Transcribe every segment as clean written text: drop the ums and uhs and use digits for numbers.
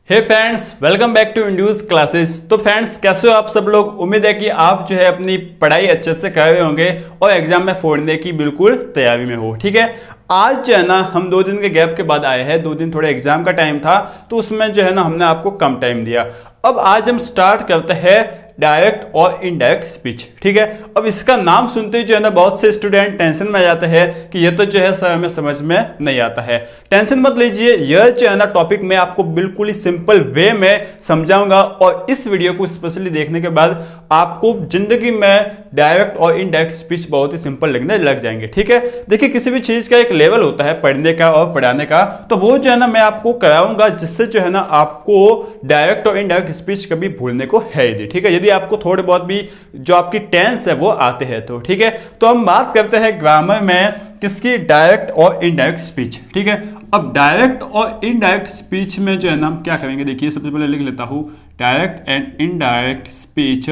Hey friends, welcome back to Induce classes. तो friends, कैसे हो आप सब लोग। उम्मीद है कि आप जो है अपनी पढ़ाई अच्छे से कर रहे होंगे और एग्जाम में फोड़ने की बिल्कुल तैयारी में हो। ठीक है, आज जो है ना हम 2 दिन के गैप के बाद आए हैं। 2 दिन थोड़े एग्जाम का टाइम था तो उसमें जो है ना हमने आपको कम टाइम दिया। अब आज हम स्टार्ट करते हैं डायरेक्ट और इनडायरेक्ट स्पीच। ठीक है, अब इसका नाम सुनते ही जो है ना बहुत से स्टूडेंट टेंशन में आ जाते हैं कि ये तो जो है सर हमें समझ में नहीं आता है। टेंशन मत लीजिए, यह जो है ना टॉपिक मैं आपको बिल्कुल ही सिंपल वे में समझाऊंगा और इस वीडियो को स्पेशली देखने के बाद आपको जिंदगी में डायरेक्ट और इनडायरेक्ट स्पीच बहुत ही सिंपल लगने लग जाएंगे। ठीक है, देखिए किसी भी चीज का एक लेवल होता है पढ़ने का और पढ़ाने का, तो वो जो है ना मैं आपको कराऊंगा जिससे जो है ना आपको डायरेक्ट और इनडायरेक्ट स्पीच कभी भूलने को है ही नहीं। ठीक है, यदि आपको थोड़े बहुत भी जो आपकी टेंस है वो आते हैं तो। ठीक है, तो हम बात करते हैं ग्रामर में किसकी, डायरेक्ट और इनडायरेक्ट स्पीच। ठीक है, अब डायरेक्ट और इनडायरेक्ट स्पीच में जो है ना हम क्या करेंगे, देखिए सबसे पहले लिख लेता हूं डायरेक्ट एंड इनडायरेक्ट स्पीच।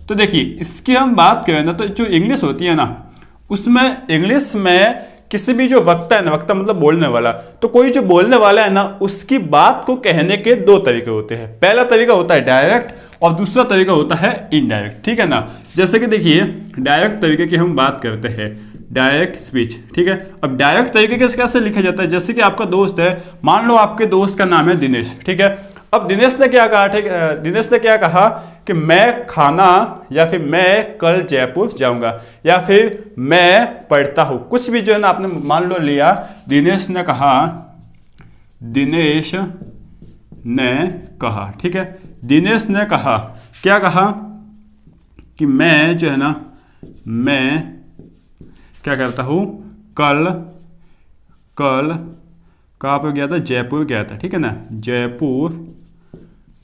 तो देखिए इसकी हम बात करें ना तो जो इंग्लिश होती है ना उसमें इंग्लिश में किसी भी जो वक्ता है ना, वक्ता मतलब बोलने वाला, तो कोई जो बोलने वाला है ना उसकी बात को कहने के 2 तरीके होते हैं। पहला तरीका होता है डायरेक्ट और दूसरा तरीका होता है इनडायरेक्ट। ठीक है ना, जैसे कि देखिए डायरेक्ट तरीके की हम बात करते हैं, डायरेक्ट स्पीच। ठीक है, अब डायरेक्ट तरीके के कैसे लिखा जाता है, जैसे कि आपका दोस्त है, मान लो आपके दोस्त का नाम है दिनेश। ठीक है, अब दिनेश ने क्या कहा, ठीक, दिनेश ने क्या कहा कि मैं खाना या फिर मैं कल जयपुर जाऊंगा या फिर मैं पढ़ता हूं, कुछ भी जो है ना आपने मान लो लिया। दिनेश ने कहा, दिनेश ने कहा, ठीक है, दिनेश ने कहा, क्या कहा कि मैं जो है ना मैं क्या करता हूं, कल कहाँ पर गया था, जयपुर गया था। ठीक है ना, जयपुर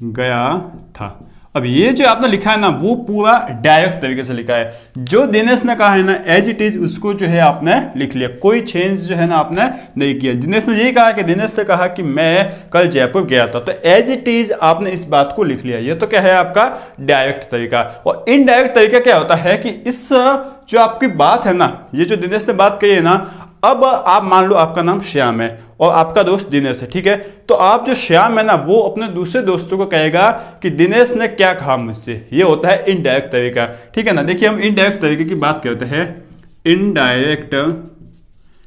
गया था। अब ये जो आपने लिखा है ना वो पूरा डायरेक्ट तरीके से लिखा है। जो दिनेश ने कहा है ना एज इट इज उसको जो है आपने लिख लिया, कोई चेंज जो है ना आपने नहीं किया। दिनेश ने यही कहा कि दिनेश ने कहा कि मैं कल जयपुर गया था, तो एज इट इज आपने इस बात को लिख लिया। ये तो क्या है आपका डायरेक्ट तरीका। और इनडायरेक्ट तरीका क्या होता है कि इस जो आपकी बात है ना, ये जो दिनेश ने बात कही है ना, अब आप मान लो आपका नाम श्याम है और आपका दोस्त दिनेश है। ठीक है, तो आप जो श्याम है ना वो अपने दूसरे दोस्तों को कहेगा कि दिनेश ने क्या कहा मुझसे। ये होता है इनडायरेक्ट तरीका। ठीक है ना, देखिए हम इनडायरेक्ट तरीके की बात करते हैं, इनडायरेक्ट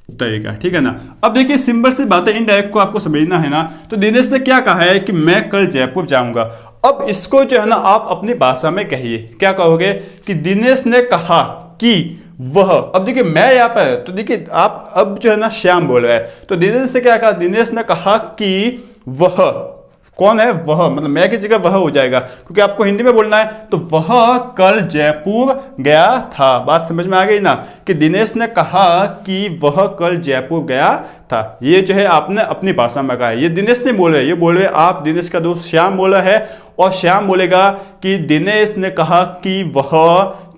तरीका। ठीक है ना, अब देखिए सिंपल सी बात है, इनडायरेक्ट को आपको समझना है ना। तो दिनेश ने क्या कहा है कि मैं कल जयपुर जाऊंगा। अब इसको जो है ना आप अपनी भाषा में कहिए, क्या कहोगे कि दिनेश ने कहा कि वह। अब देखिए मैं यहाँ पर, तो देखिए आप अब जो है ना श्याम बोल रहा है, तो दिनेश से क्या कहा, दिनेश ने कहा कि वह, कौन है वह, मतलब मैं की जगह वह हो जाएगा क्योंकि आपको हिंदी में बोलना है। तो वह कल जयपुर गया था। बात समझ में आ गई ना, कि दिनेश ने कहा कि वह कल जयपुर गया था। ये जो है आपने अपनी भाषा में कहा है, ये दिनेश नहीं बोल रहे, ये बोल रहे आप, दिनेश का दोस्त श्याम बोला है और श्याम बोलेगा कि दिनेश ने कहा कि वह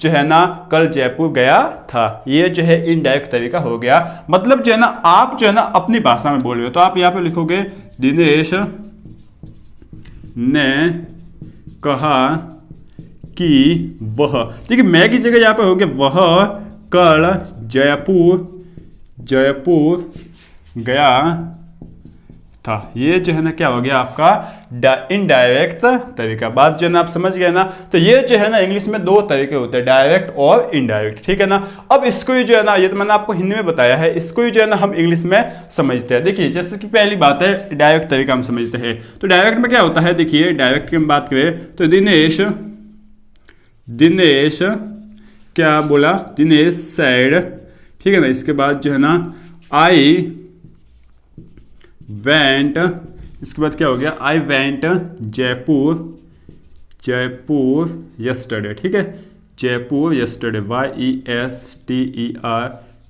जो है ना कल जयपुर गया था। ये जो है इनडायरेक्ट तरीका हो गया। मतलब जो है ना आप जो है ना अपनी भाषा में बोल रहे हो, तो आप यहाँ पे लिखोगे दिनेश ने कहा कि वह, देखिए मैं की जगह यहाँ पे हो गया वह कल जयपुर गया था। ये जो है ना क्या हो गया आपका इनडायरेक्ट तरीका। बात जो है ना आप समझ गए ना। तो ये जो है ना इंग्लिश में 2 तरीके होते हैं, डायरेक्ट और इनडायरेक्ट। ठीक है ना, अब इसको ही जो है ना, ये तो मैंने आपको हिंदी में बताया है, इसको ही जो है ना हम इंग्लिश में समझते हैं। देखिए जैसे कि पहली बात है डायरेक्ट तरीका हम समझते हैं, तो डायरेक्ट में क्या होता है, देखिए डायरेक्ट की हम बात करें तो दिनेश क्या बोला, दिनेश सैड। ठीक है ना, इसके बाद जो है ना आई वेंट, इसके बाद क्या हो गया, आई वेंट जयपुर यस्टरडे। ठीक है, जयपुर यस्टरडे,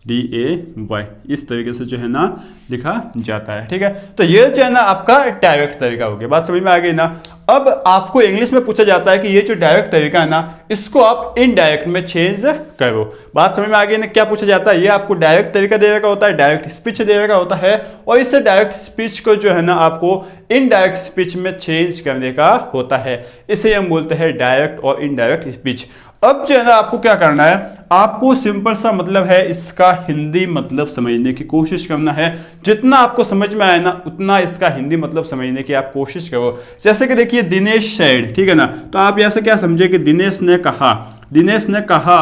YESTERDAY, इस तरीके से जो है ना लिखा जाता है। ठीक है, तो ये जो है ना आपका डायरेक्ट तरीका हो गया। बात समझ में आ गई ना। अब आपको इंग्लिश में पूछा जाता है कि ये जो डायरेक्ट तरीका है ना इसको आप इनडायरेक्ट में चेंज करो। बात समझ में आ गई ना, क्या पूछा जाता है, ये आपको डायरेक्ट तरीका देने का होता है, डायरेक्ट स्पीच देने का होता है, और इस डायरेक्ट स्पीच को जो है ना आपको इनडायरेक्ट स्पीच में चेंज करने का होता है। इसे हम बोलते हैं डायरेक्ट और इनडायरेक्ट स्पीच। अब जो है ना आपको क्या करना है, आपको सिंपल सा मतलब है इसका हिंदी मतलब समझने की कोशिश करना है। जितना आपको समझ में आए ना उतना इसका हिंदी मतलब समझने की आप कोशिश करो। जैसे कि देखिए दिनेश सेड, ठीक है ना, तो आप ऐसे क्या समझे कि दिनेश ने कहा, दिनेश ने कहा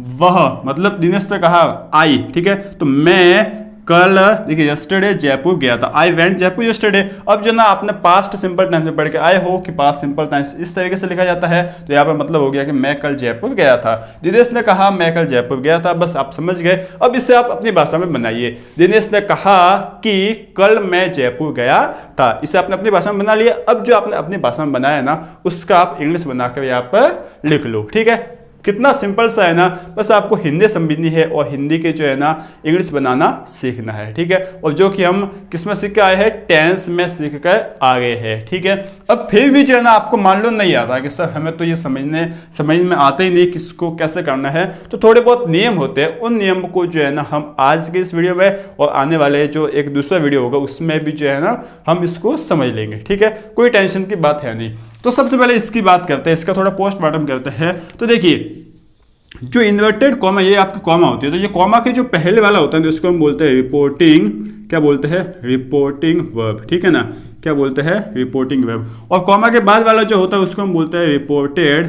वह, मतलब दिनेश ने कहा आई, ठीक है, तो मैं कल देखिए यस्टरडे जयपुर गया था, आई वेंट जयपुर यस्टरडे। अब जो ना आपने पास्ट सिंपल टेंस में पढ़ के आए हो कि पास्ट सिंपल टेंस इस तरीके से लिखा जाता है, तो यहाँ पर मतलब हो गया कि मैं कल जयपुर गया था। दिनेश ने कहा मैं कल जयपुर गया था, बस आप समझ गए। अब इसे आप अपनी भाषा में बनाइए। दिनेश ने कहा कि कल मैं जयपुर गया था, इसे आपने अपनी भाषा में बना लिया। अब जो आपने अपनी भाषा में बनाया ना उसका आप इंग्लिश बनाकर यहाँ पर लिख लो, ठीक है। कितना सिंपल सा है ना, बस आपको हिंदी समझनी है और हिंदी के जो है ना इंग्लिश बनाना सीखना है, ठीक है। और जो कि हम किस में सीख के आए हैं, टेंस में सीख कर आ गए हैं, ठीक है। अब फिर भी जो है ना आपको मान लो नहीं आता कि सर हमें तो ये समझ में आता ही नहीं किसको कैसे करना है, तो थोड़े बहुत नियम होते हैं। उन नियम को जो है ना हम आज के इस वीडियो में और आने वाले जो एक दूसरा वीडियो होगा उसमें भी जो है ना हम इसको समझ लेंगे, ठीक है। कोई टेंशन की बात है नहीं। तो सबसे पहले इसकी बात करते हैं, इसका थोड़ा पोस्टमार्टम करते हैं। तो देखिए जो इन्वर्टेड कॉमा, ये आपकी कॉमा होती है, तो ये कॉमा के जो पहले वाला होता है तो इसको हम बोलते हैं रिपोर्टिंग, क्या बोलते हैं, रिपोर्टिंग वर्ब, ठीक है ना, क्या बोलते हैं, रिपोर्टिंग वर्ब। और कॉमा के बाद वाला जो होता है उसको हम बोलते हैं रिपोर्टेड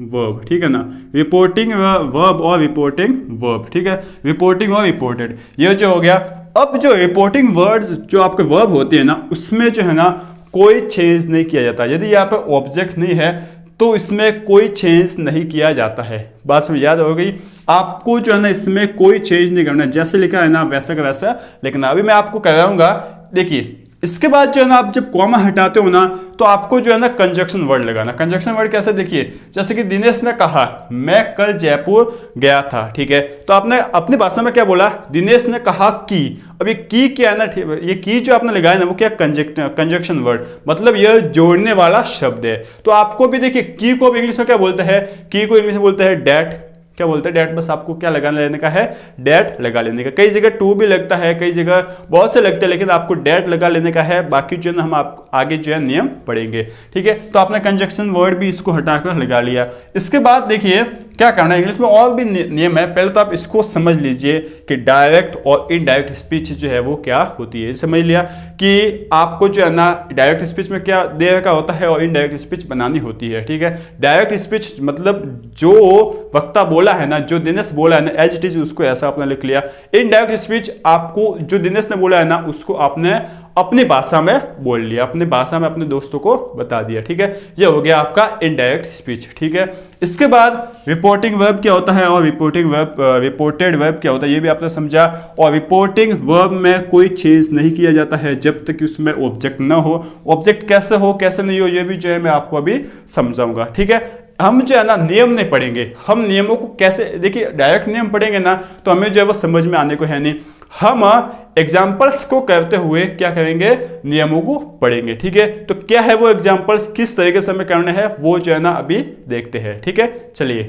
वर्ब, ठीक है ना, रिपोर्टिंग वर्ब और रिपोर्टिंग वर्ब, ठीक है, रिपोर्टिंग और रिपोर्टेड, ये जो हो गया। अब जो रिपोर्टिंग वर्ड जो आपके वर्ब होते हैं ना उसमें जो है ना कोई चेंज नहीं किया जाता। यदि यहाँ पर ऑब्जेक्ट नहीं है तो इसमें कोई चेंज नहीं किया जाता है। बात समझ याद हो गई। आपको जो है ना इसमें कोई चेंज नहीं करना, जैसे लिखा है ना वैसा का वैसा लिखना। अभी मैं आपको कराऊंगा, देखिए इसके बाद जो है ना आप जब कॉमा हटाते हो ना तो आपको जो है ना कंजक्शन वर्ड लगाना। कंजक्शन वर्ड कैसे, देखिए जैसे कि दिनेश ने कहा मैं कल जयपुर गया था, ठीक है, तो आपने अपनी भाषा में क्या बोला, दिनेश ने कहा कि। अब ये की क्या है ना, ये की जो आपने लगाया ना वो क्या, कंजक्शन वर्ड, मतलब यह जोड़ने वाला शब्द है। तो आपको भी देखिए की को इंग्लिश में क्या बोलते हैं, की को इंग्लिश में बोलते हैं डैट, क्या बोलते हैं, डैट। बस आपको क्या लगा लेने का है, डैट लगा लेने का। कई जगह टू भी लगता है, कई जगह बहुत से लगते हैं, लेकिन आपको डैट लगा लेने का है। बाकी जो है ना हम आप आगे जो है नियम पढ़ेंगे, ठीक है। तो आपने कंजक्शन वर्ड भी इसको हटाकर लगा लिया। इसके बाद देखिए क्या करना है, इंग्लिश में और भी नियम है। पहले तो आप इसको समझ लीजिए कि डायरेक्ट और इनडायरेक्ट स्पीच जो है वो क्या होती है। समझ लिया कि आपको जो है ना डायरेक्ट स्पीच में क्या देर का होता है और इनडायरेक्ट स्पीच बनानी होती है, ठीक है। डायरेक्ट स्पीच मतलब जो वक्ता बोला है ना, जो दिनेश बोला है ना एज इट इज उसको ऐसा आपने लिख लिया। इनडायरेक्ट स्पीच आपको जो दिनेश ने बोला है ना उसको आपने अपनी भाषा में बोल लिया, अपनी भाषा में अपने दोस्तों को बता दिया, ठीक है। ये हो गया आपका इनडायरेक्ट स्पीच, ठीक है। इसके बाद रिपोर्टिंग वर्ब क्या होता है और रिपोर्टेड वर्ब क्या होता है ये भी आपने समझा। और रिपोर्टिंग वर्ब में कोई चेंज नहीं किया जाता है जब तक कि उसमें ऑब्जेक्ट ना हो। ऑब्जेक्ट कैसे हो कैसे नहीं हो ये भी जो है मैं आपको अभी समझाऊंगा, ठीक है। हम जो है ना नियम नहीं पढ़ेंगे, हम नियमों को कैसे, देखिए डायरेक्ट नियम पढ़ेंगे ना तो हमें जो है वो समझ में आने को है नहीं। हम एग्जाम्पल्स को करते हुए क्या करेंगे, नियमों को पढ़ेंगे, ठीक है। तो क्या है वो एग्जाम्पल्स, किस तरीके से हमें करने हैं वो जो है ना अभी देखते हैं, ठीक है। चलिए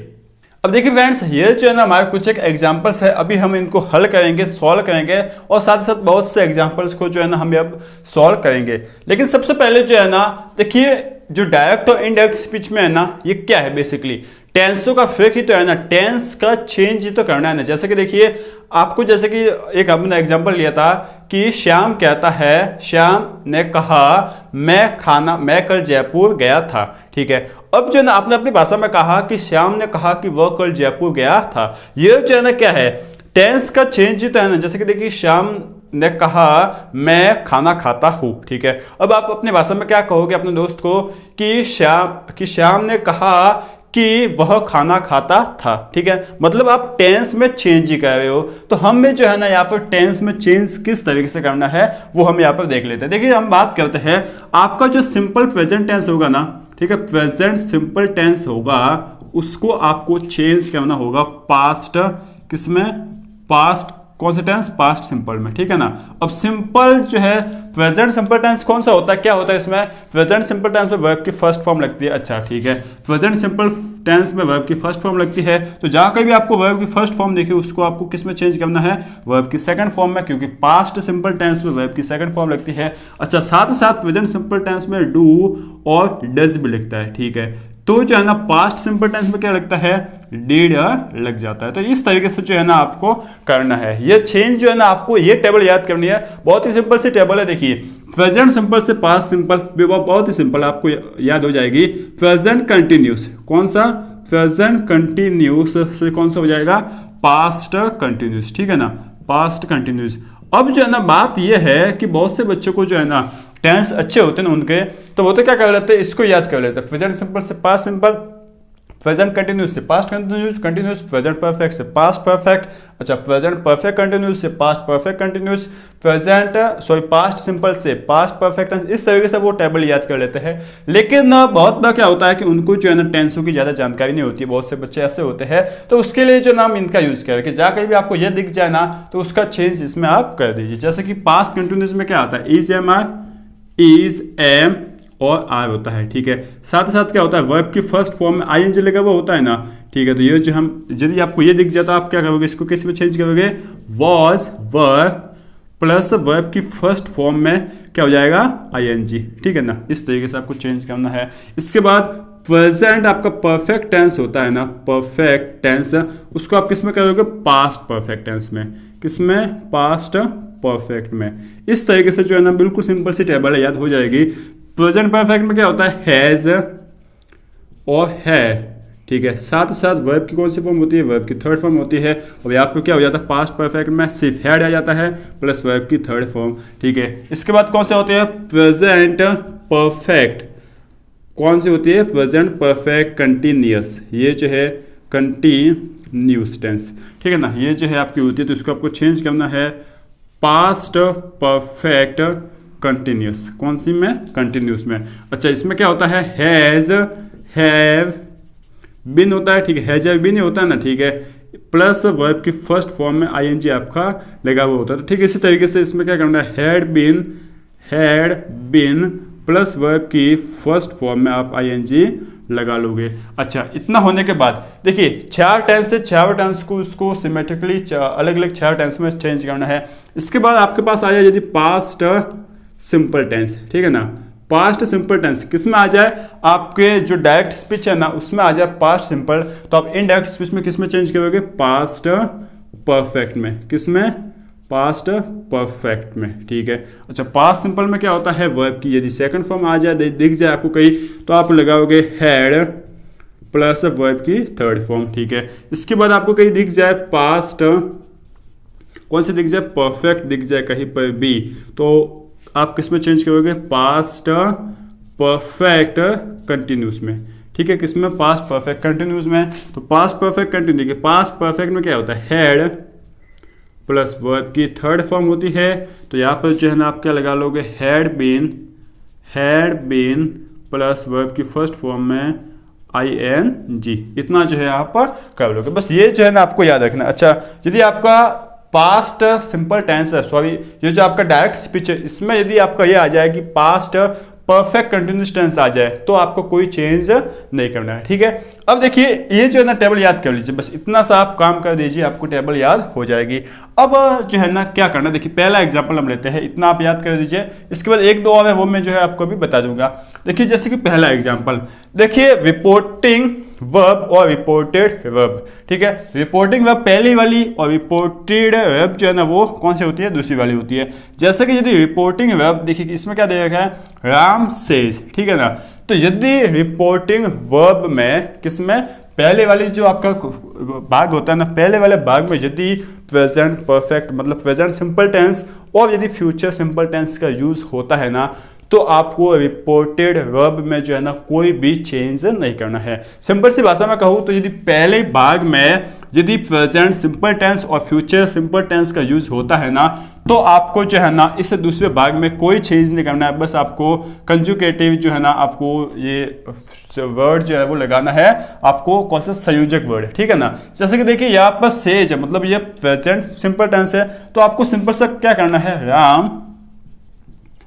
अब देखिए फ्रेंड्स, ये जो है ना हमारे कुछ एक एग्जाम्पल्स है, अभी हम इनको हल करेंगे, सॉल्व करेंगे और साथ ही साथ बहुत से एग्जाम्पल्स को जो है ना हम अब सॉल्व करेंगे। लेकिन सबसे पहले जो है ना देखिए जो डायरेक्ट और इनडायरेक्ट स्पीच में है ना ये क्या है, बेसिकली टेंसों का फेक ही तो है ना, टेंस का चेंज ही तो करना है ना। जैसे कि देखिए आपको, जैसे कि एक हमने एग्जांपल लिया था कि श्याम कहता है, श्याम ने कहा मैं कल जयपुर गया था, ठीक है। अब जो है ना आपने अपनी भाषा में कहा कि श्याम ने कहा कि वह कल जयपुर गया था, ये जो है ना क्या है, टेंस का चेंज ही तो है ना। जैसे कि देखिए श्याम ने कहा मैं खाना खाता हूं, ठीक है। अब आप अपनी भाषा में क्या कहोगे अपने दोस्त को कि श्याम ने कहा कि वह खाना खाता था, ठीक है। मतलब आप टेंस में चेंज ही कर रहे हो। तो हमें जो है ना यहाँ पर टेंस में चेंज किस तरीके से करना है वो हम यहाँ पर देख लेते हैं। देखिए हम बात करते हैं, आपका जो सिंपल प्रेजेंट टेंस होगा ना, ठीक है, प्रेजेंट सिंपल टेंस होगा उसको आपको चेंज करना होगा पास्ट, किसमें, पास्ट कौन सा टेंस, पास्ट सिंपल में, ठीक है ना। अब सिंपल जो है प्रेजेंट सिंपल टेंस कौन सा होता है, क्या होता है इसमें, प्रेजेंट सिंपल टेंस में वर्ब की फर्स्ट फॉर्म लगती है। अच्छा ठीक है, प्रेजेंट सिंपल टेंस में वर्ब की फर्स्ट फॉर्म लगती है, तो जहां कहीं भी आपको वर्ब की फर्स्ट फॉर्म देखिए उसको आपको किस में चेंज करना है, वर्ब की सेकंड फॉर्म में, क्योंकि पास्ट सिंपल टेंस में वर्ब की सेकंड फॉर्म लगती है। अच्छा साथ ही साथ प्रेजेंट सिंपल टेंस में डू और डज भी लिखता है, ठीक है। तो जो है ना पास्ट सिंपल टेंस में क्या लगता है, डिड लग जाता है। तो इस तरीके से जो है ना आपको करना है। ये चेंज जो है ना आपको ये टेबल याद करनी है, बहुत ही सिंपल सी टेबल है। देखिए प्रेजेंट सिंपल से पास्ट सिंपल बहुत ही सिंपल आपको याद हो जाएगी। प्रेजेंट कंटिन्यूस, कौन सा, प्रेजेंट कंटिन्यूस से कौन सा हो जाएगा, पास्ट कंटिन्यूस, ठीक है ना, पास्ट कंटिन्यूस। अब जो है ना बात यह है कि बहुत से बच्चों को जो है ना टेंस अच्छे होते हैं उनके, तो वो तो क्या कर लेते हैं, इसको याद कर लेते हैं। प्रेजेंट सिंपल से पास्ट सिंपल, प्रेजेंट कंटिन्यूस से past continuous, continuous present perfect से पास्ट परफेक्ट, अच्छा प्रेजेंट परफेक्ट कंटिन्यूस से past perfect continuous, past simple से पास्ट परफेक्ट। इस तरीके से वो टेबल याद कर लेते हैं। लेकिन बहुत बार क्या होता है कि उनको जो है ना टेंसों की ज़्यादा जानकारी नहीं होती है, बहुत से बच्चे ऐसे होते हैं। तो उसके लिए जो नाम इनका यूज़ करें कि जहाँ कहीं भी आपको ये दिख जाए ना तो उसका चेंज इसमें आप कर दीजिए। जैसे कि पास्ट कंटिन्यूस में क्या आता है, is am are, is am और आर होता है, ठीक है। साथ ही साथ क्या होता है, वर्ब की फर्स्ट फॉर्म में आईएनजी लगा हुआ होता है ना, ठीक है। तो ये जो हम, यदि आपको ये दिख जाता है आप क्या करोगे, इसको किस में चेंज करोगे, वॉज वर्ब प्लस वर्ब की फर्स्ट फॉर्म में क्या हो जाएगा, आईएनजी, ठीक है ना। इस तरीके से आपको चेंज करना है। इसके बाद प्रेजेंट आपका परफेक्ट टेंस होता है ना, परफेक्ट टेंस, उसको आप किस में करोगे, पास्ट परफेक्ट टेंस में, किसमें, पास्ट परफेक्ट में। इस तरीके से जो है ना बिल्कुल सिंपल सी टेबल है, याद हो जाएगी। प्रेजेंट परफेक्ट में क्या होता है, हैज और हैव, ठीक है। साथ ही साथ वर्ब की कौन सी फॉर्म होती है, वर्ब की थर्ड फॉर्म होती है। और यहाँ पे क्या हो जाता है, पास्ट परफेक्ट में सिर्फ हैड आ जाता है प्लस वर्ब की थर्ड फॉर्म, ठीक है। इसके बाद कौन से होते हैं, प्रेजेंट परफेक्ट, कौन सी होती है, प्रेजेंट परफेक्ट कंटिन्यूअस, ये जो है कंटिन्यूअस टेंस, ठीक है ना, ये जो है आपकी होती है। तो इसको आपको चेंज करना है पास्ट परफेक्ट कंटिन्यूस, कौन सी में, कंटिन्यूस में। अच्छा इसमें क्या होता है, हैज, हैव, बिन होता है, ठीक है, हैज हैव बिन होता है ना, ठीक है, प्लस वर्ब की फर्स्ट फॉर्म में आईएनजी आपका लगा हुआ होता है। तो ठीक है, इसी तरीके से इसमें क्या करना है, हैड बिन प्लस वर्ब की फर्स्ट फॉर्म में आप आईएनजी लगा लोगे। अच्छा इतना होने के बाद देखिए चार टेंस से चार टेंस को उसको सिमेट्रिकली अलग अलग चार टेंस में चेंज करना है। इसके बाद आपके पास आ जाए यदि पास्ट सिंपल टेंस, ठीक है ना, पास्ट सिंपल टेंस किस में आ जाए, आपके जो डायरेक्ट स्पीच है ना उसमें आ जाए पास्ट सिंपल। तो आप इनडायरेक्ट स्पीच में किस में चेंज करोगे, पास्ट परफेक्ट में, किस में, पास्ट परफेक्ट में, ठीक है। अच्छा पास्ट सिंपल में क्या होता है, वर्ब की यदि सेकंड फॉर्म आ जाए दिख जाए आपको कहीं, तो आप लगाओगे हैड प्लस वर्ब की थर्ड फॉर्म, ठीक है। इसके बाद आपको कहीं दिख जाए पास्ट, कौन से दिख जाए, परफेक्ट दिख जाए कहीं पर भी, तो आप किस में चेंज करोगे, पास्ट परफेक्ट कंटिन्यूस में, ठीक है, किस में, पास्ट परफेक्ट कंटिन्यूस में। तो past perfect continue, past perfect में क्या होता है, हैड प्लस वर्ब की थर्ड फॉर्म होती है। तो यहाँ पर जो है ना आप क्या लगा लोगे, हैड बीन प्लस वर्ब की फर्स्ट फॉर्म में ING, इतना जो है आप कर लोगे। बस ये जो है ना आपको याद रखना। अच्छा यदि आपका पास्ट सिंपल टेंस है, सॉरी ये जो आपका डायरेक्ट स्पीच है, इसमें यदि आपका ये आ जाए कि पास्ट परफेक्ट कंटिन्यूस टेंस आ जाए तो आपको कोई चेंज नहीं करना है, ठीक है। अब देखिए ये जो है ना टेबल याद कर लीजिए, बस इतना सा आप काम कर दीजिए, आपको टेबल याद हो जाएगी। अब जो है ना क्या करना, देखिए पहला एग्जांपल हम लेते हैं, इतना आप याद कर दीजिए। इसके बाद एक दो और है वो मैं जो है आपको भी बता दूंगा। देखिए जैसे कि पहला एग्जाम्पल देखिए, रिपोर्टिंग वर्ब और रिपोर्टेड वर्ब, ठीक है। रिपोर्टिंग वर्ब पहली वाली और रिपोर्टेड वर्ब जो है ना वो कौन सी होती है, दूसरी वाली होती है। जैसे कि यदि रिपोर्टिंग वर्ब देखिए इसमें क्या दे रखा है, राम सेज, ठीक है ना। तो यदि रिपोर्टिंग वर्ब में किसमें, पहले वाली जो आपका भाग होता है ना, पहले वाले भाग में यदि प्रेजेंट परफेक्ट मतलब प्रेजेंट सिंपल टेंस और यदि फ्यूचर सिंपल टेंस का यूज होता है ना, तो आपको रिपोर्टेड वर्ब में जो है ना कोई भी चेंज नहीं करना है। सिंपल सी भाषा में कहूँ तो यदि पहले भाग में यदि प्रेजेंट सिंपल टेंस और फ्यूचर सिंपल टेंस का यूज होता है ना, तो आपको जो है ना इस दूसरे भाग में कोई चेंज नहीं करना है। बस आपको कंजुगेटिव जो है ना, आपको ये वर्ड जो है वो लगाना है, आपको कौन सा संयोजक वर्ड, ठीक है ना। जैसे कि देखिए यहाँ पर सेज है, मतलब ये प्रेजेंट सिंपल टेंस है, तो आपको सिंपल सा क्या करना है, राम,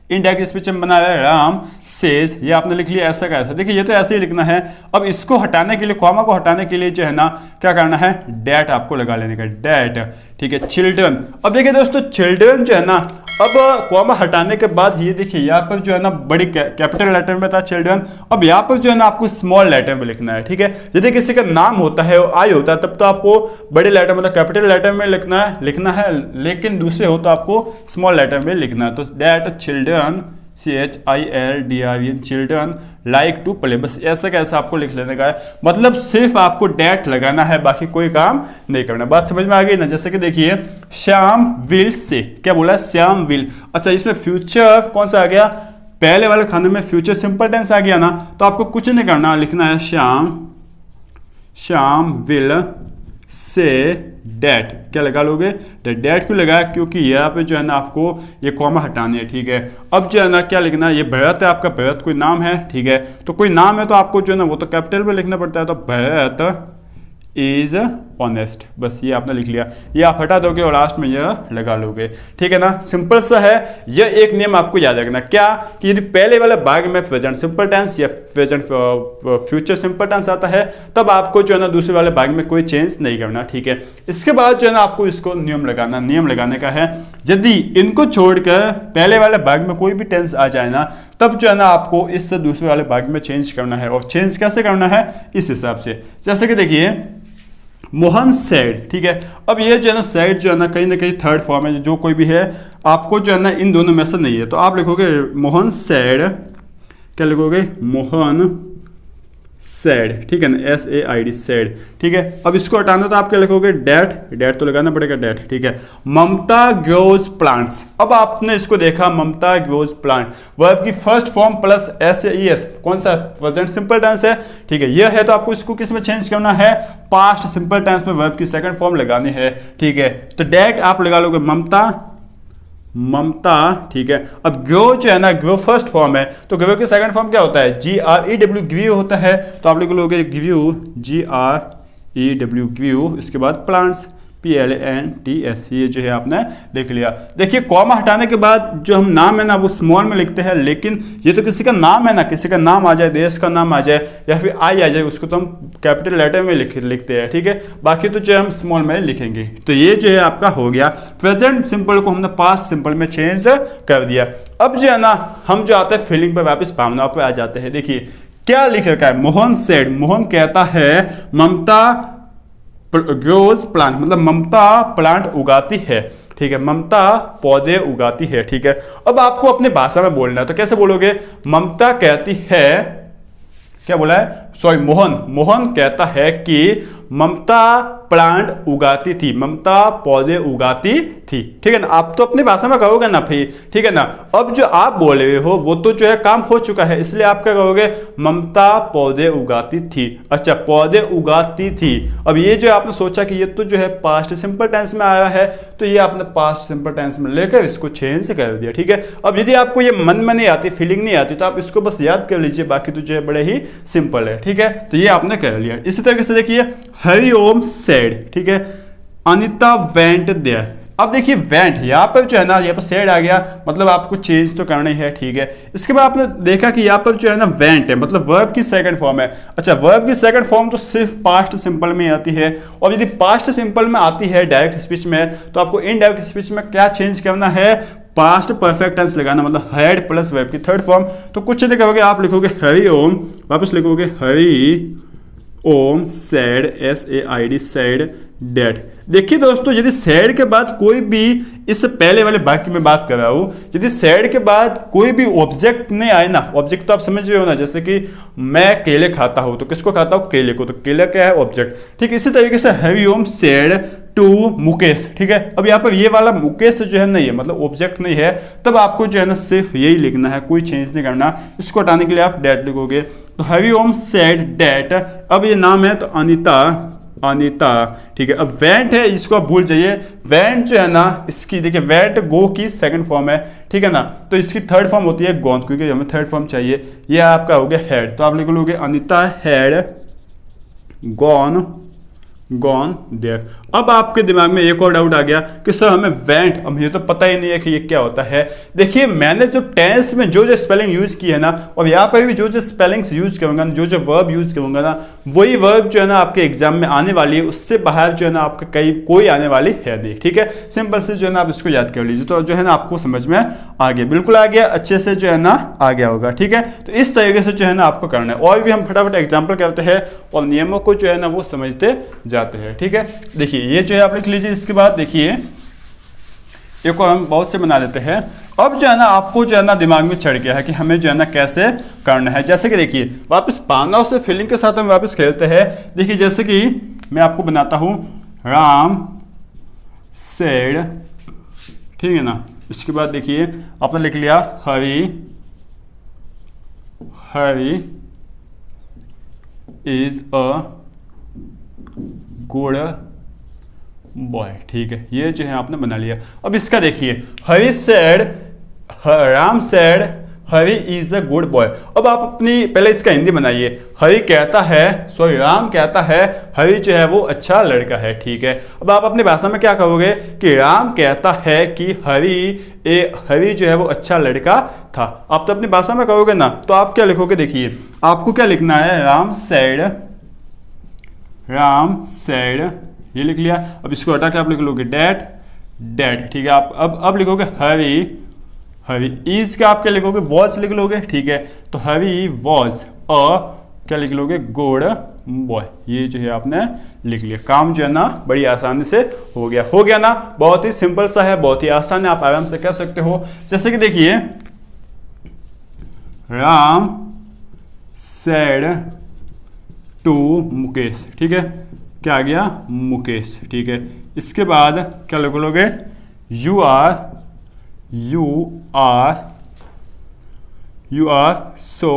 इनडायरेक्ट स्पीच में बना रहा है राम सेज, ये आपने लिख लिया ऐसा का ऐसा। देखिए ये तो ऐसे ही लिखना है। अब इसको हटाने के लिए, कॉमा को हटाने के लिए जो है ना क्या करना है, डैट आपको लगा लेने का, डैट, ठीक है। चिल्ड्रन, अब देखिए दोस्तों चिल्ड्रन जो है ना अब कॉमा हटाने के बाद ये देखिए यहाँ पर जो है ना बड़ी कैपिटल लेटर में था चिल्ड्रन, अब यहाँ पर जो है ना आपको स्मॉल लेटर में लिखना है, ठीक है। यदि किसी का नाम होता है आई होता है तब तो आपको बड़े लेटर मतलब कैपिटल लेटर में लिखना है, लेकिन दूसरे हो तो आपको स्मॉल लेटर में लिखना है। तो that children CHILDREN children like to play, बस ऐसा कैसा आपको लिख लेने का है, मतलब सिर्फ आपको डेट लगाना है, बाकी कोई काम नहीं करना। बात समझ में आ गई ना। जैसे कि देखिए श्याम विल से, क्या बोला है, श्याम विल। अच्छा इसमें फ्यूचर कौन सा आ गया, पहले वाले खाने में फ्यूचर सिंपल टेंस आ गया ना, तो आपको कुछ नहीं करना, लिखना है श्याम विल से डेट। क्या लगा लोगे, डेट क्यों लगाया, क्योंकि यहाँ पे जो है ना आपको ये कॉमा हटानी है, ठीक है। अब जो है ना क्या लिखना है, ये भरत है आपका, भरत कोई नाम है, ठीक है। तो कोई नाम है तो आपको जो है ना वो तो कैपिटल में लिखना पड़ता है, तो भरत इज ऑनेस्ट, बस ये आपने लिख लिया। ये आप हटा दोगे और लास्ट में यह लगा लोगे, ठीक है ना। सिंपल सा है। यह एक नियम आपको याद रखना, क्या कि यदि पहले वाले भाग में प्रेजेंट सिंपल टेंस या प्रेजेंट फ्यूचर सिंपल टेंस आता है तब आपको जो है ना दूसरे वाले भाग में कोई चेंज नहीं करना, ठीक है। इसके बाद जो है ना आपको इसको नियम लगाने का है, यदि इनको छोड़कर पहले वाले भाग में कोई भी टेंस आ जाए ना तब जो है ना आपको इससे दूसरे वाले भाग में चेंज करना है। और चेंज कैसे करना है, इस हिसाब से। जैसे कि देखिए मोहन सेड, ठीक है। अब ये जो है ना सेड जो है ना कहीं थर्ड फॉर्म है, जो कोई भी है आपको जो है ना इन दोनों में से नहीं है, तो आप लिखोगे मोहन सेड, क्या लिखोगे, मोहन सेड, ठीक है ना, SAID सेड, ठीक है। अब इसको हटाना तो आप क्या लिखोगे, डेट तो लगाना पड़ेगा, डेट, ठीक है। ममता ग्रोज प्लांट्स, अब आपने इसको देखा ममता ग्रोज प्लांट, वर्ब की फर्स्ट फॉर्म प्लस SAES, कौन सा प्रेजेंट सिंपल टेंस है, ठीक है। यह है तो आपको इसको किस में चेंज करना है, पास्ट सिंपल टेंस में वर्ब की सेकंड फॉर्म लगानी है, ठीक है। तो डेट आप लगा लोगे ममता, ठीक है। अब ग्रो जो है ना, ग्रो फर्स्ट फॉर्म है, तो ग्रो की सेकंड फॉर्म क्या होता है, GREW, ग्रीव होता है, तो आप लिख लोगे ग्रीव, GREW ग्रीव, इसके बाद प्लांट्स, PLANTS, ये जो है आपने लिख लिया। देखिए कॉमा हटाने के बाद जो हम नाम है ना वो स्मॉल में लिखते हैं, लेकिन ये तो किसी का नाम है ना, किसी का नाम आ जाए, देश का नाम आ जाए या फिर आई आ जाए, उसको तो हम कैपिटल लेटर में लिखते हैं, ठीक है। बाकी तो जो हम स्मॉल में लिखेंगे। तो ये जो है आपका हो गया, प्रेजेंट सिंपल को हमने पास्ट सिंपल में चेंज कर दिया। अब जो है ना हम जो आते हैं फीलिंग पर वापस भावनाओं पर आ जाते हैं। देखिए क्या लिख रखा है, मोहन सेड, मोहन कहता है ममता ग्रोज प्लांट, मतलब ममता प्लांट उगाती है, ठीक है, ममता पौधे उगाती है, ठीक है। अब आपको अपनी भाषा में बोलना है, तो कैसे बोलोगे, ममता कहती है, क्या बोला है, सॉरी मोहन कहता है कि ममता प्लांट उगाती थी, ममता पौधे उगाती थी, ठीक है ना। आप तो अपनी भाषा में कहोगे ना भाई, ठीक है ना। अब जो आप बोल रहे हो वो तो जो है काम हो चुका है, इसलिए आप क्या कहोगे, ममता पौधे उगाती थी। अच्छा पौधे उगाती थी, अब ये जो आपने सोचा कि ये तो जो है पास्ट सिंपल टेंस में आया है, तो ये आपने पास्ट सिंपल टेंस में लेकर इसको चेंज कर दिया, ठीक है। अब यदि आपको ये मन में नहीं आती, फीलिंग नहीं आती, तो आप इसको बस याद कर लीजिए, बाकी तो जो है बड़े ही सिंपल है, ठीक है। तो ये आपने कर लिया। इसी तरीके से देखिए हरिओम सेड, ठीक है, अनिता वेंट देयर। अब देखिए वेंट, यहाँ पर जो है ना, यहाँ पर सेड आ गया, मतलब आपको चेंज तो करना ही है, ठीक है। इसके बाद आपने देखा कि यहाँ पर जो है ना वेंट है, मतलब वर्ब की सेकंड फॉर्म है। अच्छा वर्ब की सेकंड फॉर्म तो सिर्फ पास्ट सिंपल में आती है, और यदि पास्ट सिंपल में आती है डायरेक्ट स्पीच में, तो आपको इनडायरेक्ट स्पीच में क्या चेंज करना है, पास्ट परफेक्ट टेंस लगाना, मतलब हैड प्लस वर्ब की थर्ड फॉर्म। तो कुछ नहीं कहोगे, आप लिखोगे हरि ओम, वापस लिखोगे हरि ओम सेड, SAID सेड डेट। देखिए दोस्तों, यदि सैड के बाद कोई भी, इससे पहले वाले वाक्य में बात कर रहा हूं, यदि सैड के बाद कोई भी ऑब्जेक्ट नहीं आए ना, ऑब्जेक्ट तो आप समझ रहे हो ना, जैसे कि मैं केले खाता हूं, तो किसको खाता हूं, केले को, तो केले क्या है, ऑब्जेक्ट, ठीक। इसी तरीके से हैवी ओम सैड टू मुकेश, ठीक है। अब यहाँ पर ये वाला मुकेश जो है नहीं है, मतलब ऑब्जेक्ट नहीं है, तब आपको जो है ना सिर्फ यही लिखना है, कोई चेंज नहीं करना। इसको हटाने के लिए आप डेट लिखोगे, तो हैवी ओम सैड डेट। अब ये नाम है तो अनिता, ठीक है। अब वेंट है, इसको आप भूल जाइए, वेंट जो है ना, इसकी देखिए वेंट गो की सेकंड फॉर्म है, ठीक है ना, तो इसकी थर्ड फॉर्म होती है गॉन, क्योंकि हमें थर्ड फॉर्म चाहिए। ये आपका हो गया हेड, तो आप लिख लोगे अनिता हैड गॉन देयर। अब आपके दिमाग में एक और डाउट आ गया कि सर हमें वेंट, अब ये तो पता ही नहीं है कि ये क्या होता है। देखिए मैंने जो टेंस में जो स्पेलिंग यूज की है ना, और यहाँ पर भी जो स्पेलिंग्स यूज करूंगा, जो वर्ब यूज करूंगा ना, वही वर्ब जो है ना आपके एग्जाम में आने वाली है, उससे बाहर जो है ना आपके कई कोई आने वाली है नहीं। ठीक है, सिंपल से जो है ना आप इसको याद कर लीजिए, तो जो है ना आपको समझ में आ गया, बिल्कुल आ गया, अच्छे से जो है ना आ गया होगा। ठीक है, तो इस तरीके से जो है ना आपको करना है, और भी हम फटाफट एग्जाम्पल करते हैं और नियमों को जो है ना वो समझते जाते हैं। ठीक है, देखिए ये जो है आप लिख लीजिए। इसके बाद देखिए एक और हम बहुत से बना लेते हैं। अब जो है ना आपको जो है ना दिमाग में चढ़ गया है कि हमें जो है ना कैसे करना है। जैसे कि देखिए वापस पाना से फीलिंग के साथ हम वापस खेलते हैं। देखिए जैसे कि मैं आपको बनाता हूं, राम सेड, ठीक है ना। इसके बाद देखिए आपने लिख लिया हरी, हरी इज अ गुड बॉय। ठीक है, ये जो है आपने बना लिया। अब इसका देखिए Hari said, Ram said Hari is a good boy. अब आप अपनी पहले इसका हिंदी बनाइए। हरी कहता है, सॉरी राम कहता है हरी जो है वो अच्छा लड़का है। ठीक है, अब आप अपनी भाषा में क्या कहोगे कि राम कहता है कि हरी जो है वो अच्छा लड़का था। आप तो अपनी भाषा में कहोगे ना, तो आप क्या लिखोगे, देखिए आपको क्या लिखना है, राम सेड ये लिख लिया। अब इसको हटा के आप लिख लोगे डेट। ठीक है, आप अब लिखोगे हरी इज का आप क्या लिखोगे, वॉज लिख लोगे। ठीक है, तो हरी वॉज क्या लिख लोगे, गुड बॉय। ये जो है आपने लिख लिया। काम जो है ना बड़ी आसानी से हो गया ना। बहुत ही सिंपल सा है, बहुत ही आसान है, आप आराम से कर सकते हो। जैसे कि देखिए राम सेड टू मुकेश। ठीक है, क्या आ गया, मुकेश। ठीक है, इसके बाद क्या लिख लोगे, यू आर सो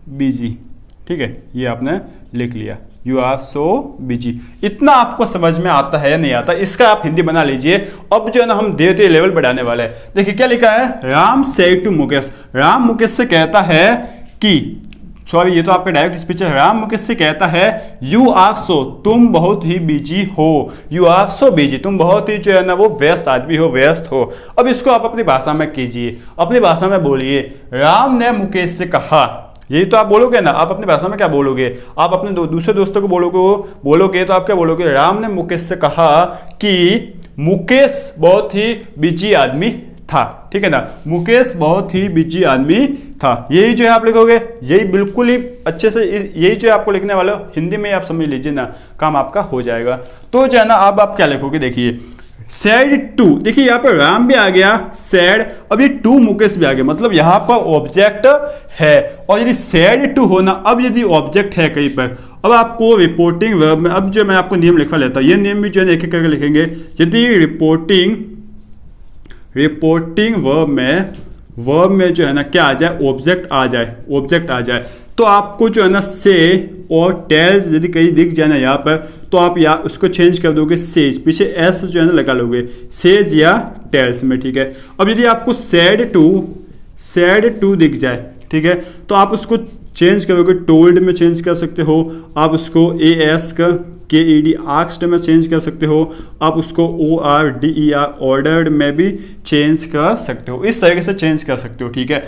बिजी। ठीक है, ये आपने लिख लिया, यू आर सो बिजी। इतना आपको समझ में आता है या नहीं आता, इसका आप हिंदी बना लीजिए। अब जो है ना हम धीरे धीरे लेवल बढ़ाने वाले हैं। देखिए क्या लिखा है, राम सेड टू मुकेश, राम मुकेश से कहता है कि, सॉरी ये तो आपका डायरेक्ट स्पीच है। राम मुकेश से कहता है यू आर सो, तुम बहुत ही बिजी हो, यू आर सो बिजी, तुम बहुत ही जो है ना वो व्यस्त आदमी हो, व्यस्त हो। अब इसको आप अपनी भाषा में कीजिए, अपनी भाषा में बोलिए, राम ने मुकेश से कहा। यही तो आप बोलोगे ना, आप अपनी भाषा में क्या बोलोगे, आप अपने दूसरे दोस्तों को बोलोगे तो आप क्या बोलोगे, राम ने मुकेश से कहा कि मुकेश बहुत ही बिजी आदमी था। ठीक है ना, मुकेश बहुत ही बिजी आदमी था। यही जो है आप लिखोगे, यही बिल्कुल ही अच्छे से, यही जो आपको लिखने वाला हिंदी में आप समझ लीजिए ना, काम आपका हो जाएगा। तो जो है ना अब आप क्या लिखोगे, देखिए सैड टू, देखिए यहाँ पर राम भी आ गया, सैड, अब ये टू मुकेश भी आ गया, मतलब यहाँ पर ऑब्जेक्ट है। और यदि सैड टू होना, अब यदि ऑब्जेक्ट है कहीं पर, अब आपको रिपोर्टिंग वर्ब में, अब जो मैं आपको नियम लिखवा लेता हूँ, ये नियम भी जो है एक एक करके लिखेंगे। यदि रिपोर्टिंग वर्ब में जो है ना क्या आ जाए, ऑब्जेक्ट आ जाए, तो आपको जो है ना से और टेल्स यदि कहीं दिख जाए ना यहाँ पर, तो आप यहाँ उसको चेंज कर दोगे सेज, पीछे एस जो है ना लगा लोगे, सेज या टेल्स में। ठीक है, अब यदि आपको सैड टू दिख जाए, ठीक है, तो आप उसको चेंज करोगे, टोल्ड में चेंज कर सकते हो, आप उसको AS का KED आस्क्ड में चेंज कर सकते हो, आप उसको ORDER ऑर्डर्ड में भी चेंज कर सकते हो, इस तरीके से चेंज कर सकते हो। ठीक है,